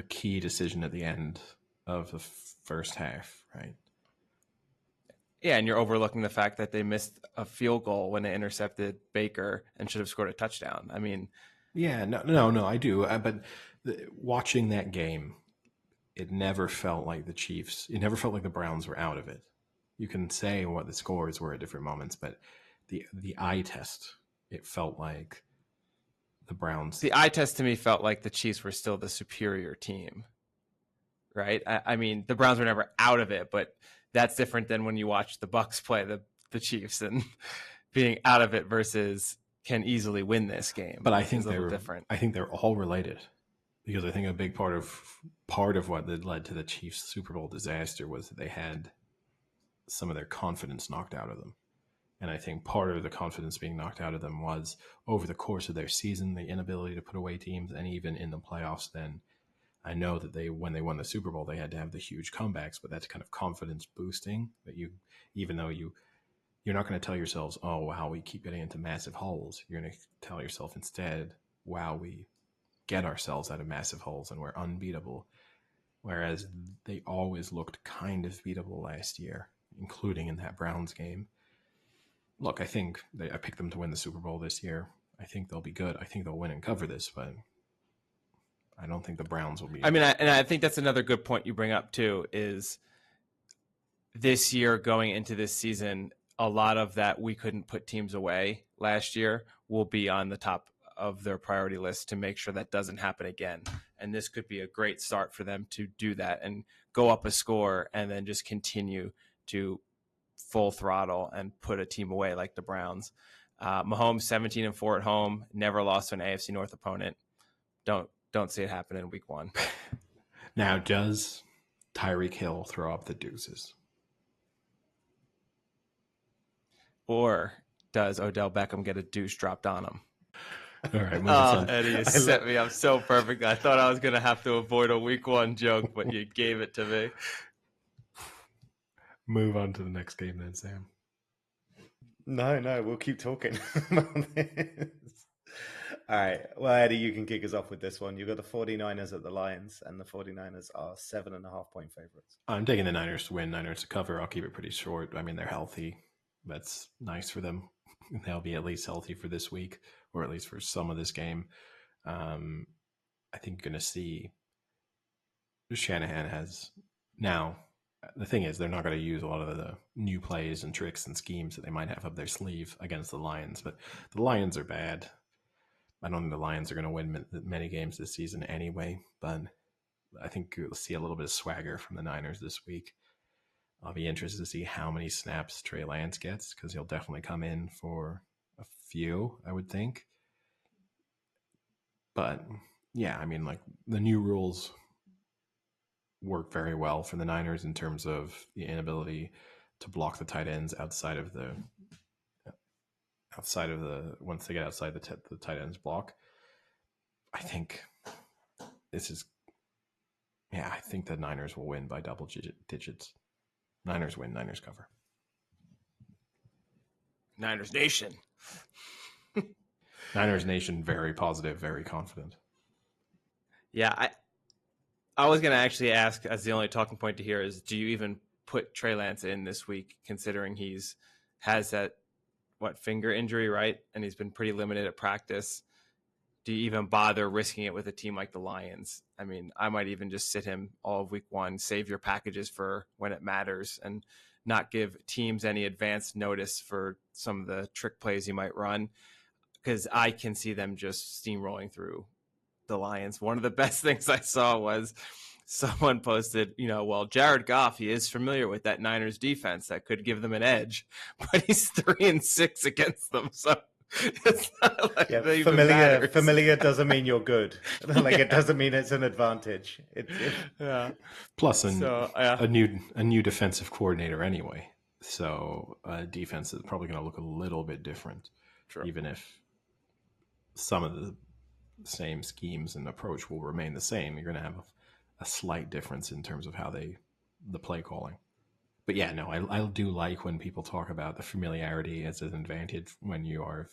[SPEAKER 2] key decision at the end of the first half, right?
[SPEAKER 1] Yeah, and you're overlooking the fact that they missed a field goal when they intercepted Baker and should have scored a touchdown. I mean,
[SPEAKER 2] yeah, no, I do. But watching that game, it never felt like the Chiefs. It never felt like the Browns were out of it. You can say what the scores were at different moments, but the eye test, it felt like the Browns.
[SPEAKER 1] The eye test to me felt like the Chiefs were still the superior team, right? I mean, the Browns were never out of it, but that's different than when you watch the Bucs play the Chiefs and being out of it versus can easily win this game.
[SPEAKER 2] But I think
[SPEAKER 1] they're different.
[SPEAKER 2] I think they're all related, because I think a big part of what led to the Chiefs' Super Bowl disaster was that they had some of their confidence knocked out of them. And I think part of the confidence being knocked out of them was over the course of their season, the inability to put away teams, and even in the playoffs then. I know that when they won the Super Bowl, they had to have the huge comebacks, but that's kind of confidence boosting that even though you're not going to tell yourselves, oh, wow, we keep getting into massive holes. You're going to tell yourself instead, wow, we get ourselves out of massive holes and we're unbeatable. Whereas they always looked kind of beatable last year, including in that Browns game. Look, I think I picked them to win the Super Bowl this year. I think they'll be good. I think they'll win and cover this, but I don't think the Browns will be.
[SPEAKER 1] I mean, I think that's another good point you bring up too, is this year going into this season, a lot of that we couldn't put teams away last year will be on the top of their priority list to make sure that doesn't happen again. And this could be a great start for them to do that and go up a score and then just continue to full throttle and put a team away like the Browns. Mahomes 17-4 at home, never lost to an AFC North opponent. Don't see it happen in week 1.
[SPEAKER 2] Now, does Tyreek Hill throw up the deuces?
[SPEAKER 1] Or does Odell Beckham get a deuce dropped on him?
[SPEAKER 2] All right, moving on.
[SPEAKER 1] Eddie, you set me up so perfect. I thought I was going to have to avoid a week 1 joke, but you gave it to me.
[SPEAKER 2] Move on to the next game then, Sam.
[SPEAKER 3] No, we'll keep talking about this. All right. Well, Eddie, you can kick us off with this one. You've got the 49ers at the Lions, and the 49ers are 7.5-point favorites.
[SPEAKER 2] I'm taking the Niners to win, Niners to cover. I'll keep it pretty short. I mean, they're healthy. That's nice for them. They'll be at least healthy for this week, or at least for some of this game. I think you're going to see Shanahan has now. The thing is, they're not going to use a lot of the new plays and tricks and schemes that they might have up their sleeve against the Lions, but the Lions are bad. I don't think the Lions are going to win many games this season anyway, but I think you'll see a little bit of swagger from the Niners this week. I'll be interested to see how many snaps Trey Lance gets, because he'll definitely come in for a few, I would think. But yeah, I mean, like, the new rules work very well for the Niners in terms of the inability to block the tight ends outside of the once they get outside the tight ends block. I think I think the Niners will win by double digits. Niners win, Niners cover.
[SPEAKER 1] Niners Nation.
[SPEAKER 2] Niners Nation, very positive, very confident.
[SPEAKER 1] Yeah, I was going to actually ask, as the only talking point to hear is, do you even put Trey Lance in this week, considering has that finger injury, right? And he's been pretty limited at practice. Do you even bother risking it with a team like the Lions? I mean, I might even just sit him all of week 1, save your packages for when it matters, and not give teams any advance notice for some of the trick plays you might run, because I can see them just steamrolling through the Lions. One of the best things I saw was someone posted, Jared Goff, he is familiar with that Niners defense that could give them an edge, but he's 3-6 against them. So it's not like
[SPEAKER 3] familiar doesn't mean you're good. It doesn't mean it's an advantage.
[SPEAKER 1] Yeah.
[SPEAKER 2] Plus a new defensive coordinator anyway. So defense is probably going to look a little bit different.
[SPEAKER 1] True.
[SPEAKER 2] Even if some of the same schemes and approach will remain the same, you're going to have a slight difference in terms of how the play calling. But yeah, no, I do like when people talk about the familiarity as an advantage when you have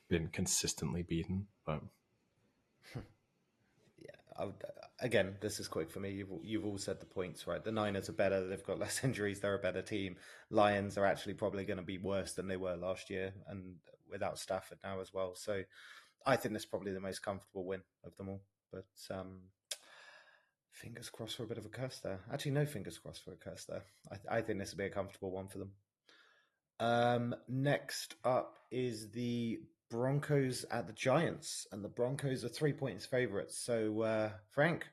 [SPEAKER 2] been consistently beaten. But
[SPEAKER 3] yeah, again, this is quick for me. You've all said the points, right? The Niners are better. They've got less injuries. They're a better team. Lions are actually probably going to be worse than they were last year, and without Stafford now as well. So I think that's probably the most comfortable win of them all. But fingers crossed for a bit of a curse there. Actually, no fingers crossed for a curse there. I think this will be a comfortable one for them. Next up is the Broncos at the Giants, and the Broncos are 3 points favorites. So, Frank,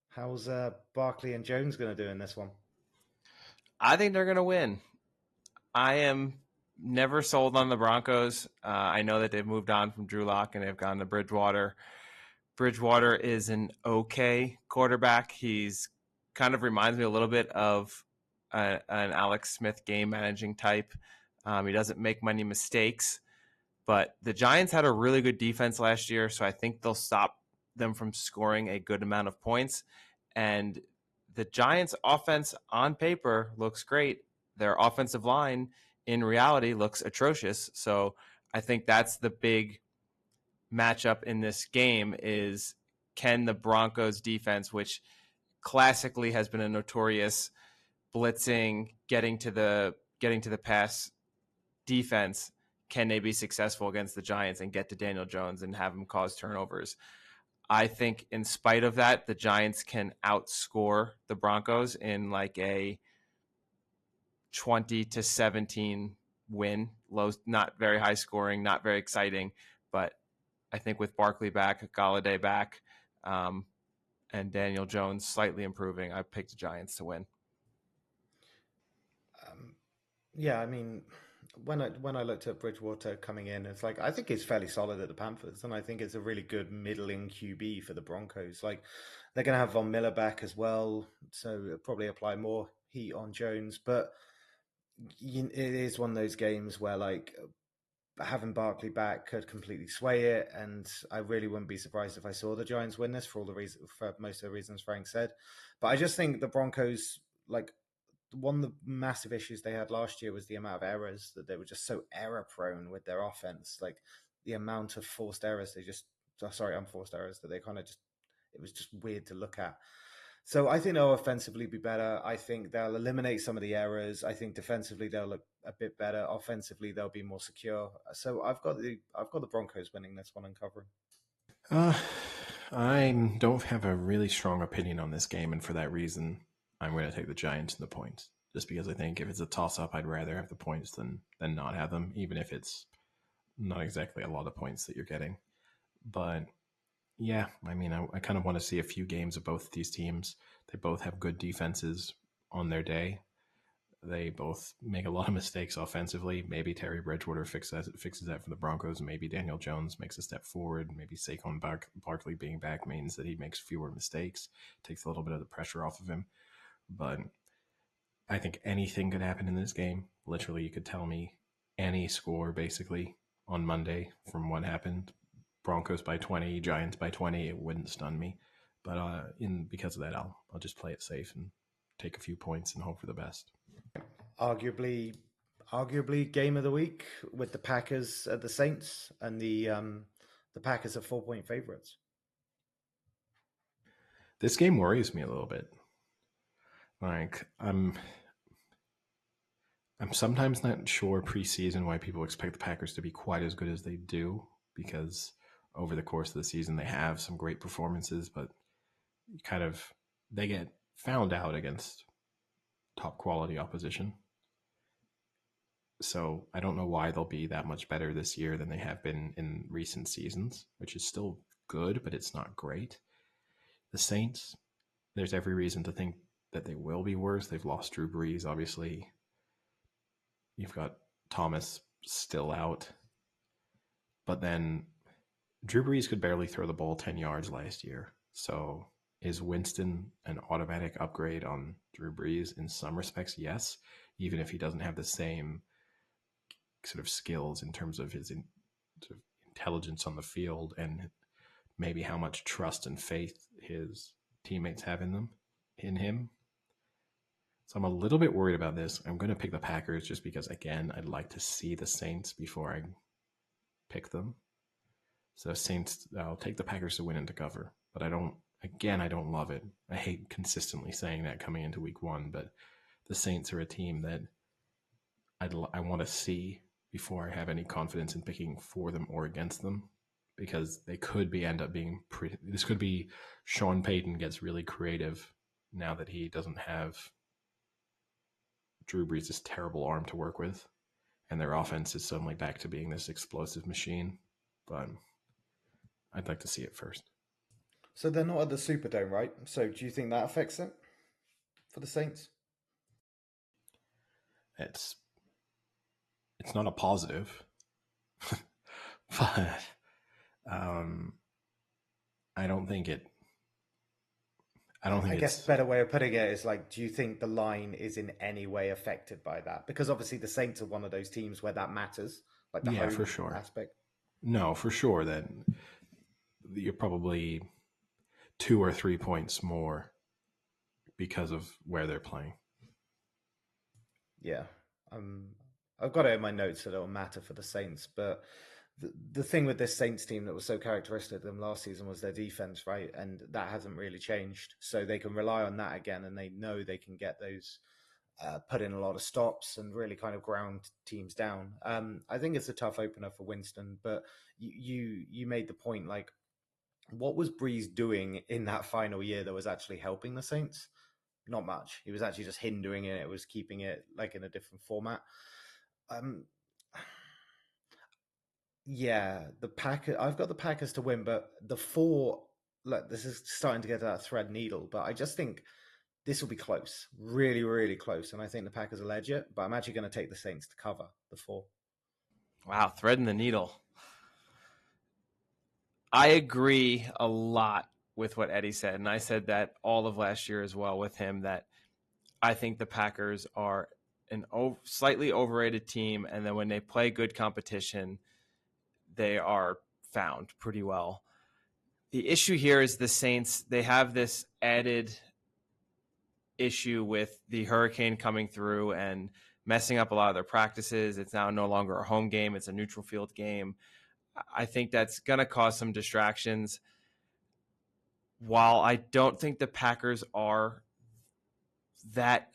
[SPEAKER 3] how's Barkley and Jones going to do in this one?
[SPEAKER 1] I think they're going to win. I am never sold on the Broncos. I know that they've moved on from Drew Lock and they've gone to Bridgewater. Bridgewater is an okay quarterback. He's kind of reminds me a little bit of an Alex Smith game managing type. He doesn't make many mistakes, but the Giants had a really good defense last year, so I think they'll stop them from scoring a good amount of points. And the Giants' offense on paper looks great. Their offensive line in reality looks atrocious. So I think that's the big matchup in this game is, can the Broncos defense, which classically has been a notorious blitzing, getting to the pass defense, can they be successful against the Giants and get to Daniel Jones and have him cause turnovers? I think in spite of that, the Giants can outscore the Broncos in like a 20-17 win. Low, not very high scoring, not very exciting, but I think with Barkley back, Galladay back, and Daniel Jones slightly improving, I picked the Giants to win.
[SPEAKER 3] Yeah, I mean, when I looked at Bridgewater coming in, it's like I think he's fairly solid at the Panthers, and I think it's a really good middling QB for the Broncos. Like they're going to have Von Miller back as well, so it'll probably apply more heat on Jones. But it is one of those games where like having Barkley back could completely sway it, and I really wouldn't be surprised if I saw the Giants win this for all the reasons, for most of the reasons Frank said. But I just think the Broncos, like one of the massive issues they had last year was the amount of errors, that they were just so error prone with their offense. Like the amount of forced errors they just, sorry, unforced errors that they kind of just, it was just weird to look at. So I think they'll offensively be better. I think they'll eliminate some of the errors. I think defensively they'll look a bit better. Offensively they'll be more secure. So I've got the Broncos winning this one and covering.
[SPEAKER 2] I don't have a really strong opinion on this game, and for that reason, I'm going to take the Giants and the points. Just because I think if it's a toss-up, I'd rather have the points than not have them, even if it's not exactly a lot of points that you're getting. But yeah, I mean, I kind of want to see a few games of both these teams. They both have good defenses on their day. They both make a lot of mistakes offensively. Maybe Terry Bridgewater fixes that for the Broncos. Maybe Daniel Jones makes a step forward. Maybe Saquon Barkley being back means that he makes fewer mistakes, takes a little bit of the pressure off of him. But I think anything could happen in this game. Literally, you could tell me any score basically on Monday from what happened. Broncos by 20, Giants by 20. It wouldn't stun me. But because of that, I'll just play it safe and take a few points and hope for the best.
[SPEAKER 3] Arguably game of the week with the Packers at the Saints, and the Packers are 4-point favorites.
[SPEAKER 2] This game worries me a little bit. Like I'm sometimes not sure preseason why people expect the Packers to be quite as good as they do, because over the course of the season they have some great performances, but they get found out against top quality opposition. So I don't know why they'll be that much better this year than they have been in recent seasons, which is still good, but it's not great. The Saints, there's every reason to think that they will be worse. They've lost Drew Brees, obviously. You've got Thomas still out. But then Drew Brees could barely throw the ball 10 yards last year. So is Winston an automatic upgrade on Drew Brees? In some respects, yes, even if he doesn't have the same sort of skills in terms of his sort of intelligence on the field and maybe how much trust and faith his teammates have in him. So I'm a little bit worried about this. I'm going to pick the Packers just because, again, I'd like to see the Saints before I pick them. So Saints, I'll take the Packers to win and to cover, but I don't love it. I hate consistently saying that coming into week one, but the Saints are a team that I want to see before I have any confidence in picking for them or against them, because they could end up being pretty. This could be Sean Payton gets really creative now that he doesn't have Drew Brees' terrible arm to work with, and their offense is suddenly back to being this explosive machine. But I'd like to see it first.
[SPEAKER 3] So they're not at the Superdome, right? So do you think that affects it for the Saints?
[SPEAKER 2] It's not a positive, but I don't think it.
[SPEAKER 3] I guess a better way of putting it is like, do you think the line is in any way affected by that? Because obviously the Saints are one of those teams where that matters, like the home
[SPEAKER 2] for sure
[SPEAKER 3] aspect.
[SPEAKER 2] No, for sure that you're probably 2 or 3 points more because of where they're playing.
[SPEAKER 3] Yeah, I've got it in my notes that it'll matter for the Saints, but the thing with this Saints team that was so characteristic of them last season was their defense, right? And that hasn't really changed. So they can rely on that again, and they know they can get those, put in a lot of stops and really kind of ground teams down. I think it's a tough opener for Winston, but you made the point, like, what was Breeze doing in that final year that was actually helping the Saints? Not much. He was actually just hindering it. It was keeping it like in a different format. Yeah, the Packers. I've got the Packers to win, but the 4. Look, this is starting to get to that thread needle, but I just think this will be close, really, really close, and I think the Packers will edge it. But I'm actually going to take the Saints to cover the 4.
[SPEAKER 1] Wow, threading the needle. I agree a lot with what Eddie said, and I said that all of last year as well with him, that I think the Packers are an slightly overrated team, and then when they play good competition, they are found pretty well. The issue here is the Saints. They have this added issue with the hurricane coming through and messing up a lot of their practices. It's now no longer a home game, it's a neutral field game. I think that's going to cause some distractions. While I don't think the Packers are that,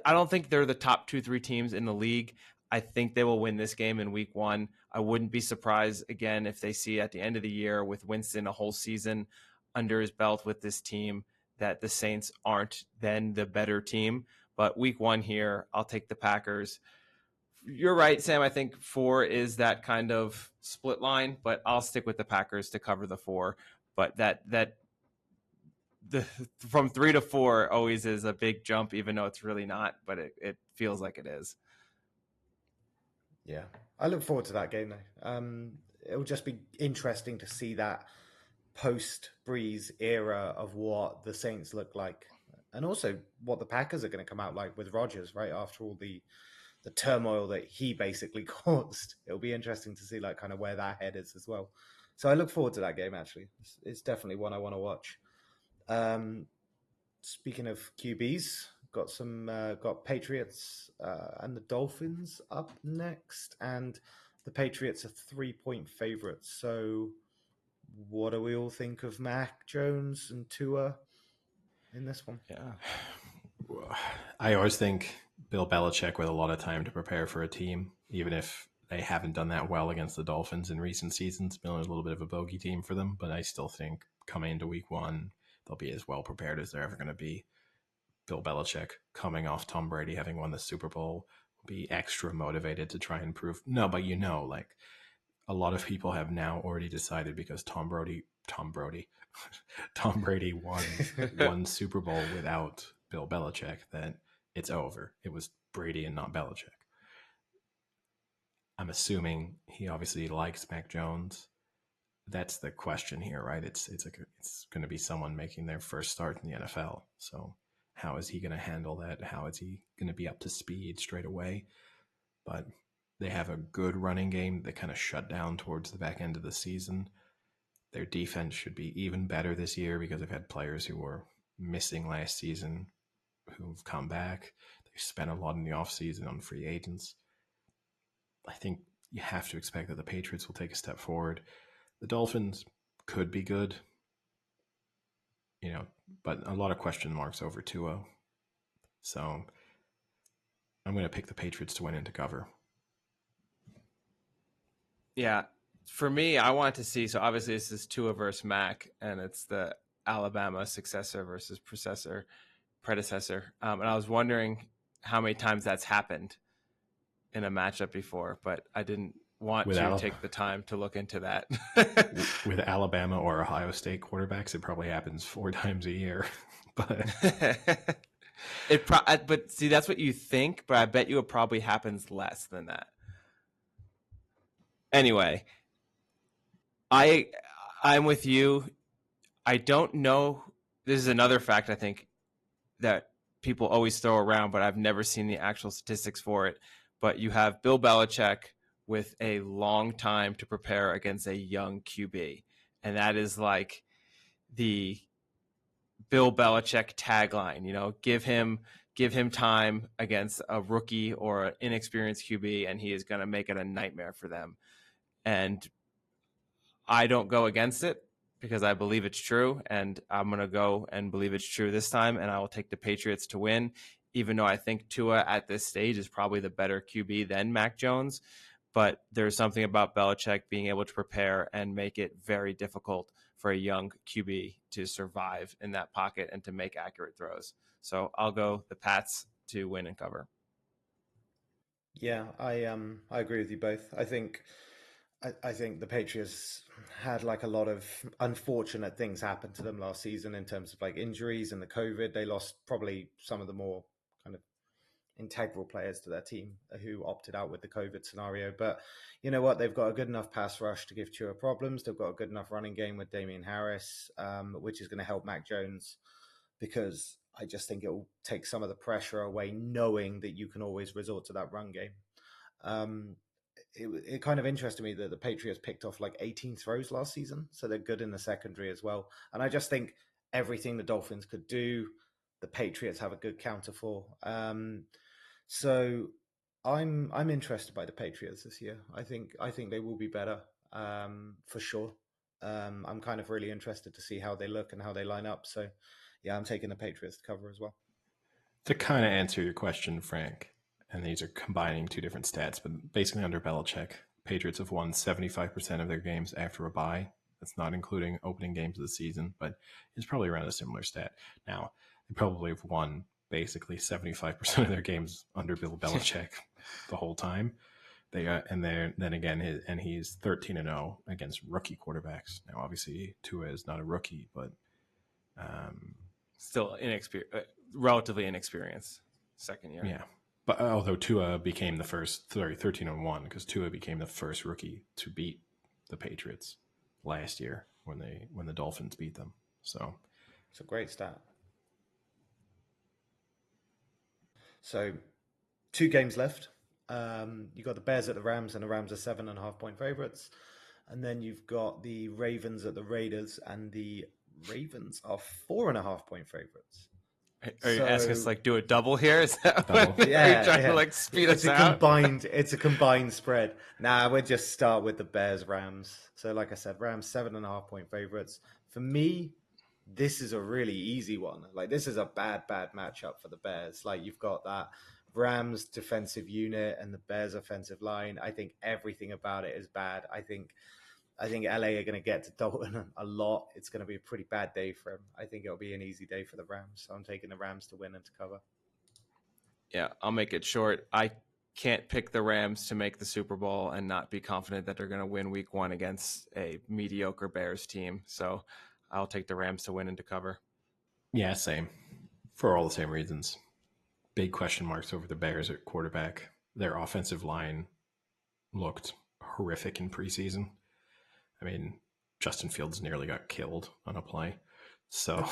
[SPEAKER 1] I don't think they're the top 2-3 teams in the league. I think they will win this game in week 1. I wouldn't be surprised again if they see at the end of the year with Winston a whole season under his belt with this team that the Saints aren't then the better team. But week 1 here, I'll take the Packers. You're right, Sam. I think 4 is that kind of split line, but I'll stick with the Packers to cover the 4. But the from 3 to 4 always is a big jump, even though it's really not, but it feels like it is.
[SPEAKER 3] Yeah, I look forward to that game though. It'll just be interesting to see that post Breeze era of what the Saints look like, and also what the Packers are going to come out like with Rodgers, right after all the turmoil that he basically caused. It'll be interesting to see like kind of where that head is as well. So I look forward to that game. Actually, it's definitely one I want to watch. Speaking of QBs, got Patriots and the Dolphins up next, and the Patriots are 3-point favorites. So, what do we all think of Mac Jones and Tua in this one?
[SPEAKER 1] Yeah.
[SPEAKER 2] I always think Bill Belichick with a lot of time to prepare for a team, even if they haven't done that well against the Dolphins in recent seasons. Miller's a little bit of a bogey team for them, but I still think coming into week 1, they'll be as well prepared as they're ever going to be. Bill Belichick, coming off Tom Brady having won the Super Bowl, will be extra motivated to try and prove. No, but like a lot of people have now already decided because Tom Brady won one Super Bowl without Bill Belichick that it's over. It was Brady and not Belichick. I'm assuming he obviously likes Mac Jones. That's the question here, right? It's going to be someone making their first start in the NFL. So how is he going to handle that? How is he going to be up to speed straight away? But they have a good running game that kind of shut down towards the back end of the season. Their defense should be even better this year because they've had players who were missing last season who've come back. They spent a lot in the offseason on free agents. I think you have to expect that the Patriots will take a step forward. The Dolphins could be good, but a lot of question marks over Tua. So I'm going to pick the Patriots to win and to cover.
[SPEAKER 1] Yeah. For me, I want to see, so obviously this is Tua versus Mac, and it's the Alabama successor versus predecessor. And I was wondering how many times that's happened in a matchup before, but I didn't want to take the time to look into that.
[SPEAKER 2] With Alabama or Ohio State quarterbacks, it probably happens 4 times a year. But
[SPEAKER 1] but see, that's what you think, but I bet you it probably happens less than that. Anyway, I'm with you. I don't know. This is another fact I think that people always throw around, but I've never seen the actual statistics for it. But you have Bill Belichick with a long time to prepare against a young QB. And that is like the Bill Belichick tagline, give him time against a rookie or an inexperienced QB, and he is going to make it a nightmare for them. And I don't go against it because I believe it's true, and I'm going to go and believe it's true this time, and I will take the Patriots to win, even though I think Tua at this stage is probably the better QB than Mac Jones. But there's something about Belichick being able to prepare and make it very difficult for a young QB to survive in that pocket and to make accurate throws. So I'll go the Pats to win and cover.
[SPEAKER 3] Yeah, I agree with you both. I think the Patriots had like a lot of unfortunate things happen to them last season in terms of like injuries and the COVID. They lost probably some of the more kind of integral players to their team who opted out with the COVID scenario. But you know what? They've got a good enough pass rush to give Tua problems. They've got a good enough running game with Damian Harris, which is going to help Mac Jones because I just think it will take some of the pressure away, knowing that you can always resort to that run game. Um, it kind of interested me that the Patriots picked off like 18 throws last season, so they're good in the secondary as well. And I just think everything the Dolphins could do, the Patriots have a good counter for. So I'm interested by the Patriots this year. I think they will be better for sure. I'm kind of really interested to see how they look and how they line up. So yeah, I'm taking the Patriots to cover as well.
[SPEAKER 2] To kind of answer your question, Frank, and these are combining two different stats, but basically under Belichick, Patriots have won 75% of their games after a bye. That's not including opening games of the season, but it's probably around a similar stat. Now, they probably have won basically 75% of their games under Bill Belichick the whole time. They and then again, and he's 13-0 against rookie quarterbacks. Now, obviously, Tua is not a rookie, but um,
[SPEAKER 1] Still relatively inexperienced second year.
[SPEAKER 2] yeah. But although Tua became the first, 13-1, because Tua became the first rookie to beat the Patriots last year when the Dolphins beat them. So
[SPEAKER 3] It's a great stat. So 2 games left. You got the Bears at the Rams, and the Rams are 7.5 point favorites. And then you've got the Ravens at the Raiders, and the Ravens are 4.5 point favorites.
[SPEAKER 1] Are you asking us to
[SPEAKER 3] So
[SPEAKER 1] like do a double here? Is that
[SPEAKER 2] Double.
[SPEAKER 1] what, are you
[SPEAKER 3] yeah,
[SPEAKER 1] trying to
[SPEAKER 3] yeah.
[SPEAKER 1] like speed
[SPEAKER 3] It's
[SPEAKER 1] us
[SPEAKER 3] a
[SPEAKER 1] out?
[SPEAKER 3] combined spread. Nah, we'll just start with the Bears Rams. So like I said, Rams 7.5 point favorites. For me, this is a really easy one. Like this is a bad matchup for the Bears. Like you've got that Rams defensive unit and the Bears offensive line. I think everything about it is bad. I think LA are going to get to Dalton a lot. It's going to be a pretty bad day for him. I think it'll be an easy day for the Rams. So I'm taking the Rams to win and to cover.
[SPEAKER 1] Yeah, I'll make it short. I can't pick the Rams to make the Super Bowl and not be confident that they're going to win week 1 against a mediocre Bears team. So I'll take the Rams to win and to cover.
[SPEAKER 2] yeah, same. For all the same reasons. Big question marks over the Bears at quarterback. Their offensive line looked horrific in preseason. I mean, Justin Fields nearly got killed on a play. So,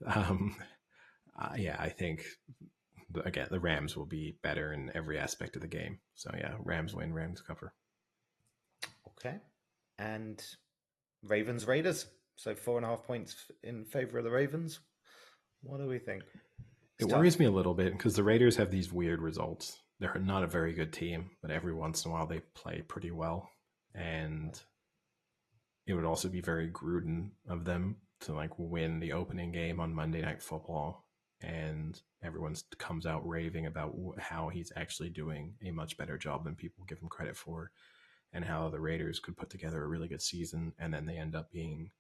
[SPEAKER 2] um, yeah, I think again the Rams will be better in every aspect of the game. So yeah, Rams win, Rams cover.
[SPEAKER 3] Okay. And Ravens Raiders. So 4.5 points in favor of the Ravens. What do we think?
[SPEAKER 2] It
[SPEAKER 3] It's
[SPEAKER 2] worries
[SPEAKER 3] tough.
[SPEAKER 2] me a little bit because the Raiders have these weird results. They're not a very good team, but every once in a while they play pretty well. And it would also be very Gruden of them to like win the opening game on Monday Night Football, and everyone comes out raving about how he's actually doing a much better job than people give him credit for, and how the Raiders could put together a really good season, and then they end up being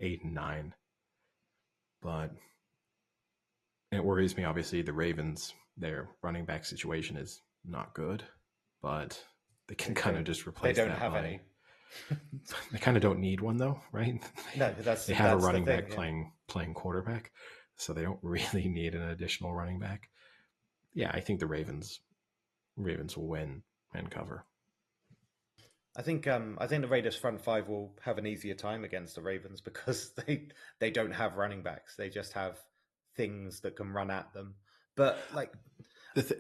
[SPEAKER 2] 8-9. But it worries me. Obviously, the Ravens, their running back situation is not good, but they can kind of just
[SPEAKER 3] They
[SPEAKER 2] replace
[SPEAKER 3] don't
[SPEAKER 2] that
[SPEAKER 3] have
[SPEAKER 2] by
[SPEAKER 3] any.
[SPEAKER 2] they kind of don't need one though, right?
[SPEAKER 3] No,
[SPEAKER 2] They have a
[SPEAKER 3] that's the
[SPEAKER 2] running
[SPEAKER 3] thing.
[SPEAKER 2] back
[SPEAKER 3] Yeah.
[SPEAKER 2] playing quarterback, so they don't really need an additional running back. Yeah, I think the Ravens will win and cover.
[SPEAKER 3] I think the Raiders front five will have an easier time against the Ravens because they don't have running backs. They just have things that can run at them. But like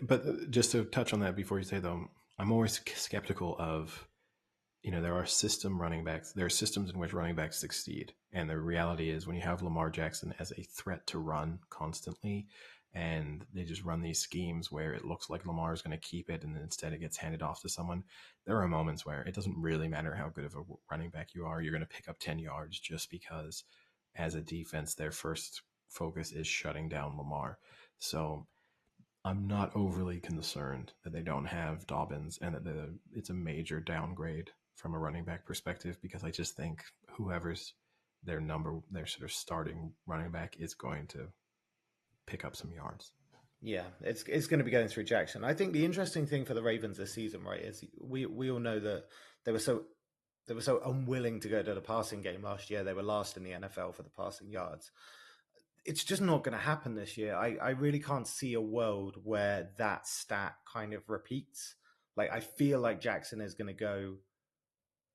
[SPEAKER 2] But just to touch on that before you say though, I'm always skeptical of there are system running backs. There are systems in which running backs succeed. And the reality is when you have Lamar Jackson as a threat to run constantly, and they just run these schemes where it looks like Lamar is going to keep it and instead it gets handed off to someone, there are moments where it doesn't really matter how good of a running back you are. You're going to pick up 10 yards just because as a defense, their first focus is shutting down Lamar. So I'm not overly concerned that they don't have Dobbins and that it's a major downgrade from a running back perspective, because I just think whoever's their sort of starting running back is going to pick up some yards.
[SPEAKER 3] Yeah, it's going to be going through Jackson. I think the interesting thing for the Ravens this season, right, is we all know that they were so they were so unwilling to go to the passing game last year. They were last in the NFL for the passing yards. It's just not going to happen this year. I really can't see a world where that stat kind of repeats. Like, I feel like Jackson is going to go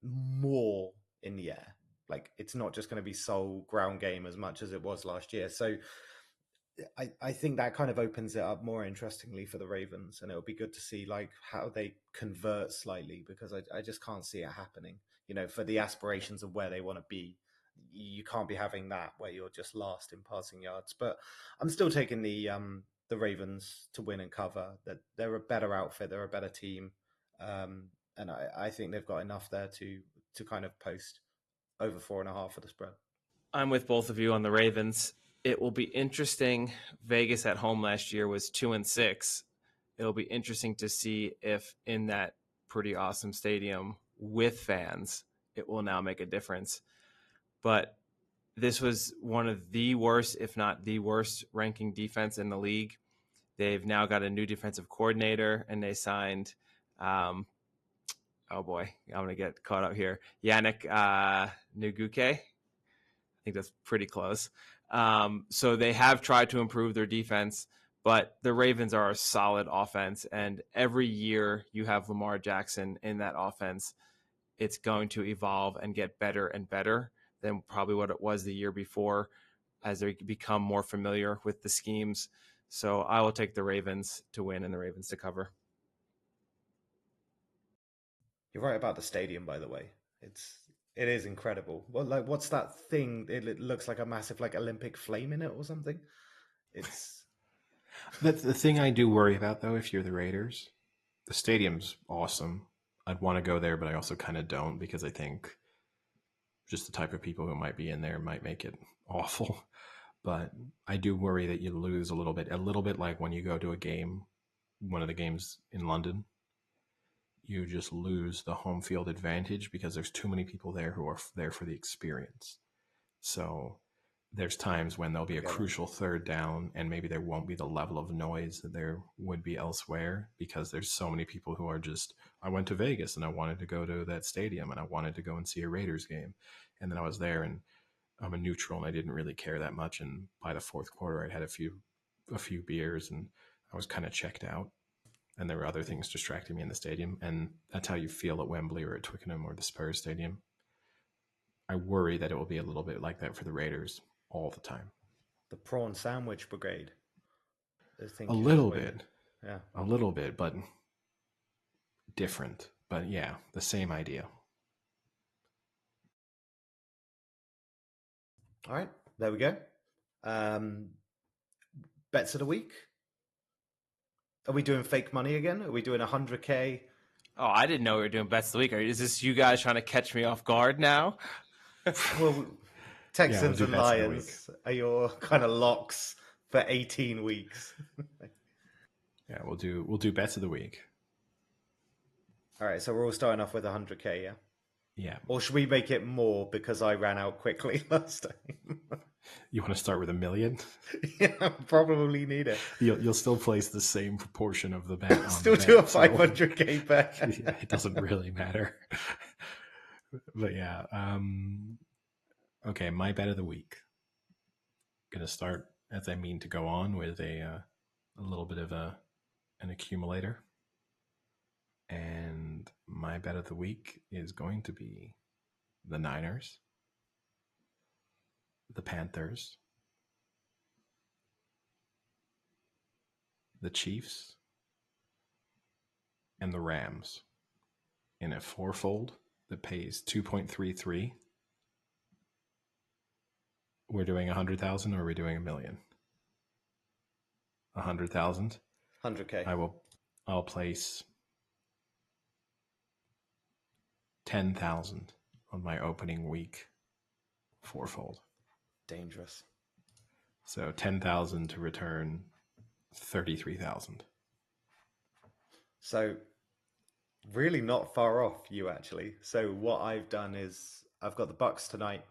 [SPEAKER 3] more in the air. Like, it's not just going to be sole ground game as much as it was last year. So I think that kind of opens it up more interestingly for the Ravens, and it'll be good to see like how they convert slightly, because I just can't see it happening. You know, for the aspirations of where they want to be, you can't be having that where you're just last in passing yards. But I'm still taking the Ravens to win and cover. That they're a better outfit, they're a better team, and I think they've got enough there to kind of post over 4.5 for the spread.
[SPEAKER 1] I'm with both of you on the Ravens. It will be interesting. Vegas at home last year was 2-6. It'll be interesting to see if in that pretty awesome stadium with fans, it will now make a difference. But this was one of the worst, if not the worst, ranking defense in the league. They've now got a new defensive coordinator, and they signed, oh boy, I'm going to get caught up here, Yannick Ngakoue. I think that's pretty close. So they have tried to improve their defense, but the Ravens are a solid offense. And every year you have Lamar Jackson in that offense, it's going to evolve and get better and better than probably what it was the year before as they become more familiar with the schemes. So I will take the Ravens to win and the Ravens to cover.
[SPEAKER 3] You're right about the stadium, by the way. It is incredible. Well, like, what's that thing? It looks like a massive like Olympic flame in it or something. It's
[SPEAKER 2] The thing I do worry about, though, if you're the Raiders, the stadium's awesome. I'd want to go there, but I also kind of don't, because I think just the type of people who might be in there might make it awful. But I do worry that you lose a little bit like when you go to a game, one of the games in London, you just lose the home field advantage because there's too many people there who are there for the experience. So there's times when there'll be a crucial third down and maybe there won't be the level of noise that there would be elsewhere, because there's so many people who are just, I went to Vegas and I wanted to go to that stadium and I wanted to go and see a Raiders game. And then I was there and I'm a neutral and I didn't really care that much. And by the fourth quarter, I'd had a few beers and I was kind of checked out. And there were other things distracting me in the stadium. And that's how you feel at Wembley or at Twickenham or the Spurs Stadium. I worry that it will be a little bit like that for the Raiders all the time.
[SPEAKER 3] the prawn sandwich brigade.
[SPEAKER 2] A little bit.
[SPEAKER 3] Yeah.
[SPEAKER 2] A little bit, but different. But yeah, the same idea.
[SPEAKER 3] All right, there we go. Bets of the week. Are we doing fake money again? Are we doing 100K?
[SPEAKER 1] Oh, I didn't know we were doing bets of the week. Is this you guys trying to catch me off guard now?
[SPEAKER 3] Well, Texans
[SPEAKER 2] we'll
[SPEAKER 3] and Lions are your kind of locks for 18 weeks.
[SPEAKER 2] Yeah, we'll do bets of the week.
[SPEAKER 3] All right, so we're all starting off with 100K, yeah?
[SPEAKER 2] Yeah.
[SPEAKER 3] Or should we make it more because I ran out quickly last time?
[SPEAKER 2] You want to start with $1 million?
[SPEAKER 3] Yeah, probably need it.
[SPEAKER 2] You'll still place the same proportion of the bet.
[SPEAKER 3] Still do a 500K bet.
[SPEAKER 2] Yeah, it doesn't really matter. But yeah. Okay, my bet of the week. Going to start, as I mean to go on, with a little bit of an accumulator. And my bet of the week is going to be the Niners, the Panthers, the Chiefs, and the Rams in a fourfold that pays 2.33. We're doing 100,000 or are we doing $1 million? 100,000.
[SPEAKER 3] 100K.
[SPEAKER 2] I'll place 10,000 on my opening week fourfold.
[SPEAKER 3] Dangerous.
[SPEAKER 2] So 10,000 to return 33,000.
[SPEAKER 3] So really not far off you, actually. So what I've done is I've got the Bucks tonight.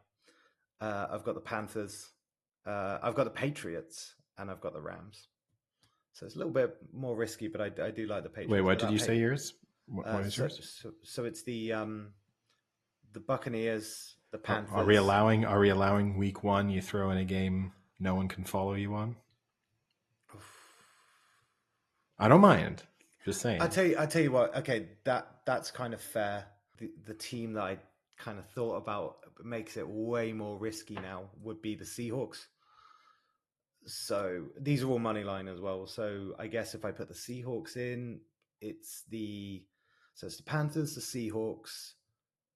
[SPEAKER 3] I've got the Panthers. I've got the Patriots, and I've got the Rams. So it's a little bit more risky, but I do like the Patriots.
[SPEAKER 2] Wait, what did you say yours? What is yours?
[SPEAKER 3] So it's the Buccaneers, the Panthers.
[SPEAKER 2] Are we allowing week 1 you throw in a game no one can follow you on? I don't mind. Just saying.
[SPEAKER 3] I tell you what. Okay, that's kind of fair. The team that I kind of thought about makes it way more risky now would be the Seahawks. So these are all money line as well. So I guess if I put the Seahawks in, it's the Panthers, the Seahawks,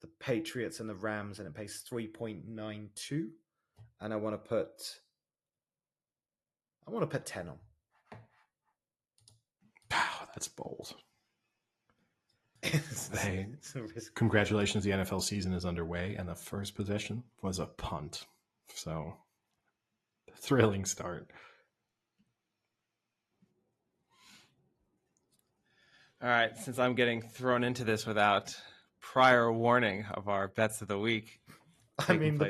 [SPEAKER 3] the Patriots, and the Rams, and it pays 3.92. And I want to put 10 on.
[SPEAKER 2] Wow, that's bold. Hey, congratulations, the NFL season is underway, and the first possession was a punt. So, thrilling start.
[SPEAKER 1] All right, since I'm getting thrown into this without prior warning of our bets of the week.
[SPEAKER 3] I mean, the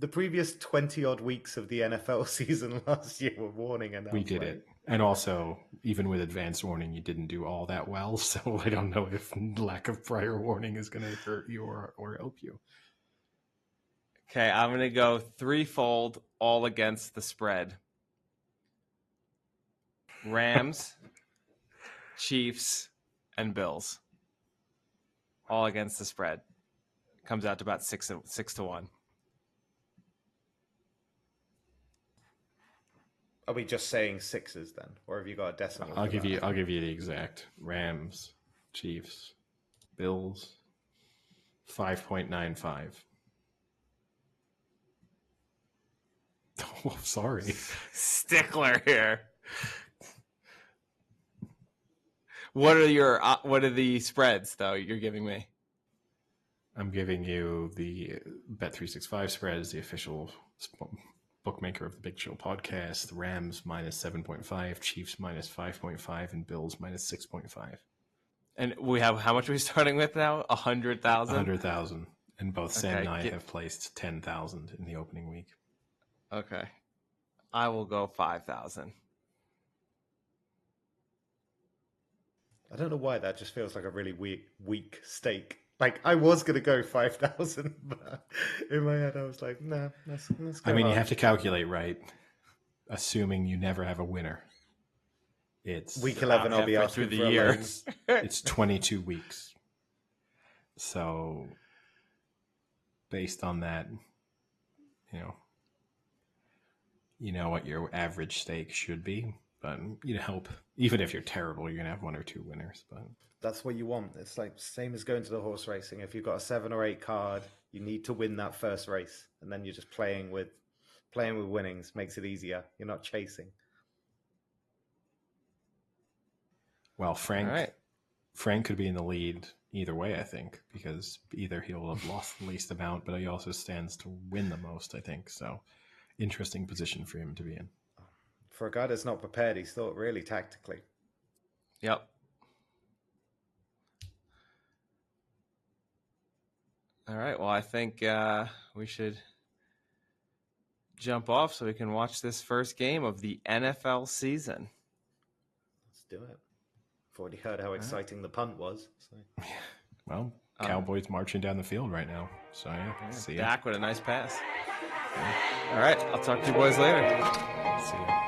[SPEAKER 3] previous 20 odd weeks of the NFL season last year were warning enough.
[SPEAKER 2] We did it. And also, even with advanced warning, you didn't do all that well. So I don't know if lack of prior warning is going to hurt you or help you.
[SPEAKER 1] Okay, I'm going to go threefold, all against the spread. Rams, Chiefs, and Bills. All against the spread. Comes out to about 6 to 1.
[SPEAKER 3] Are we just saying sixes then, or have you got a decimal?
[SPEAKER 2] I'll give you the exact. Rams, Chiefs, Bills, 5.95. Oh, sorry,
[SPEAKER 1] stickler here. What are the spreads though you're giving me?
[SPEAKER 2] I'm giving you the Bet365 spreads, the official bookmaker of the Big Show podcast. The Rams minus 7.5, Chiefs minus 5.5, and Bills minus 6.5.
[SPEAKER 1] And we have, how much are we starting with now? 100,000?
[SPEAKER 2] 100,000. And both Sam and I have placed 10,000 in the opening week.
[SPEAKER 1] Okay. I will go 5,000.
[SPEAKER 3] I don't know why that just feels like a really weak stake. Like, I was going to go 5,000, but in my head I was like, nah, let's go.
[SPEAKER 2] I mean, you have to calculate, right? Assuming you never have a winner. It's
[SPEAKER 3] week 11, I'll be asking
[SPEAKER 1] through the year.
[SPEAKER 2] It's 22 weeks. So, based on that, you know what your average stake should be. But you'd hope, even if you're terrible, you're going to have 1 or 2 winners. But
[SPEAKER 3] that's what you want. It's like same as going to the horse racing. If you've got a 7 or 8 card, you need to win that first race, and then you're just playing with winnings. Makes it easier. You're not chasing.
[SPEAKER 2] Well, Frank could be in the lead either way, I think, because either he'll have lost the least amount, but he also stands to win the most, I think. So, interesting position for him to be in.
[SPEAKER 3] For a guy that's not prepared, he's thought really tactically.
[SPEAKER 1] Yep. All right. Well, I think we should jump off so we can watch this first game of the NFL season.
[SPEAKER 3] Let's do it. I've already heard how exciting the punt was. So.
[SPEAKER 2] Well, Cowboys marching down the field right now. So, yeah. See ya.
[SPEAKER 1] Dak with a nice pass. Yeah. All right. I'll talk to you boys later.
[SPEAKER 2] See ya.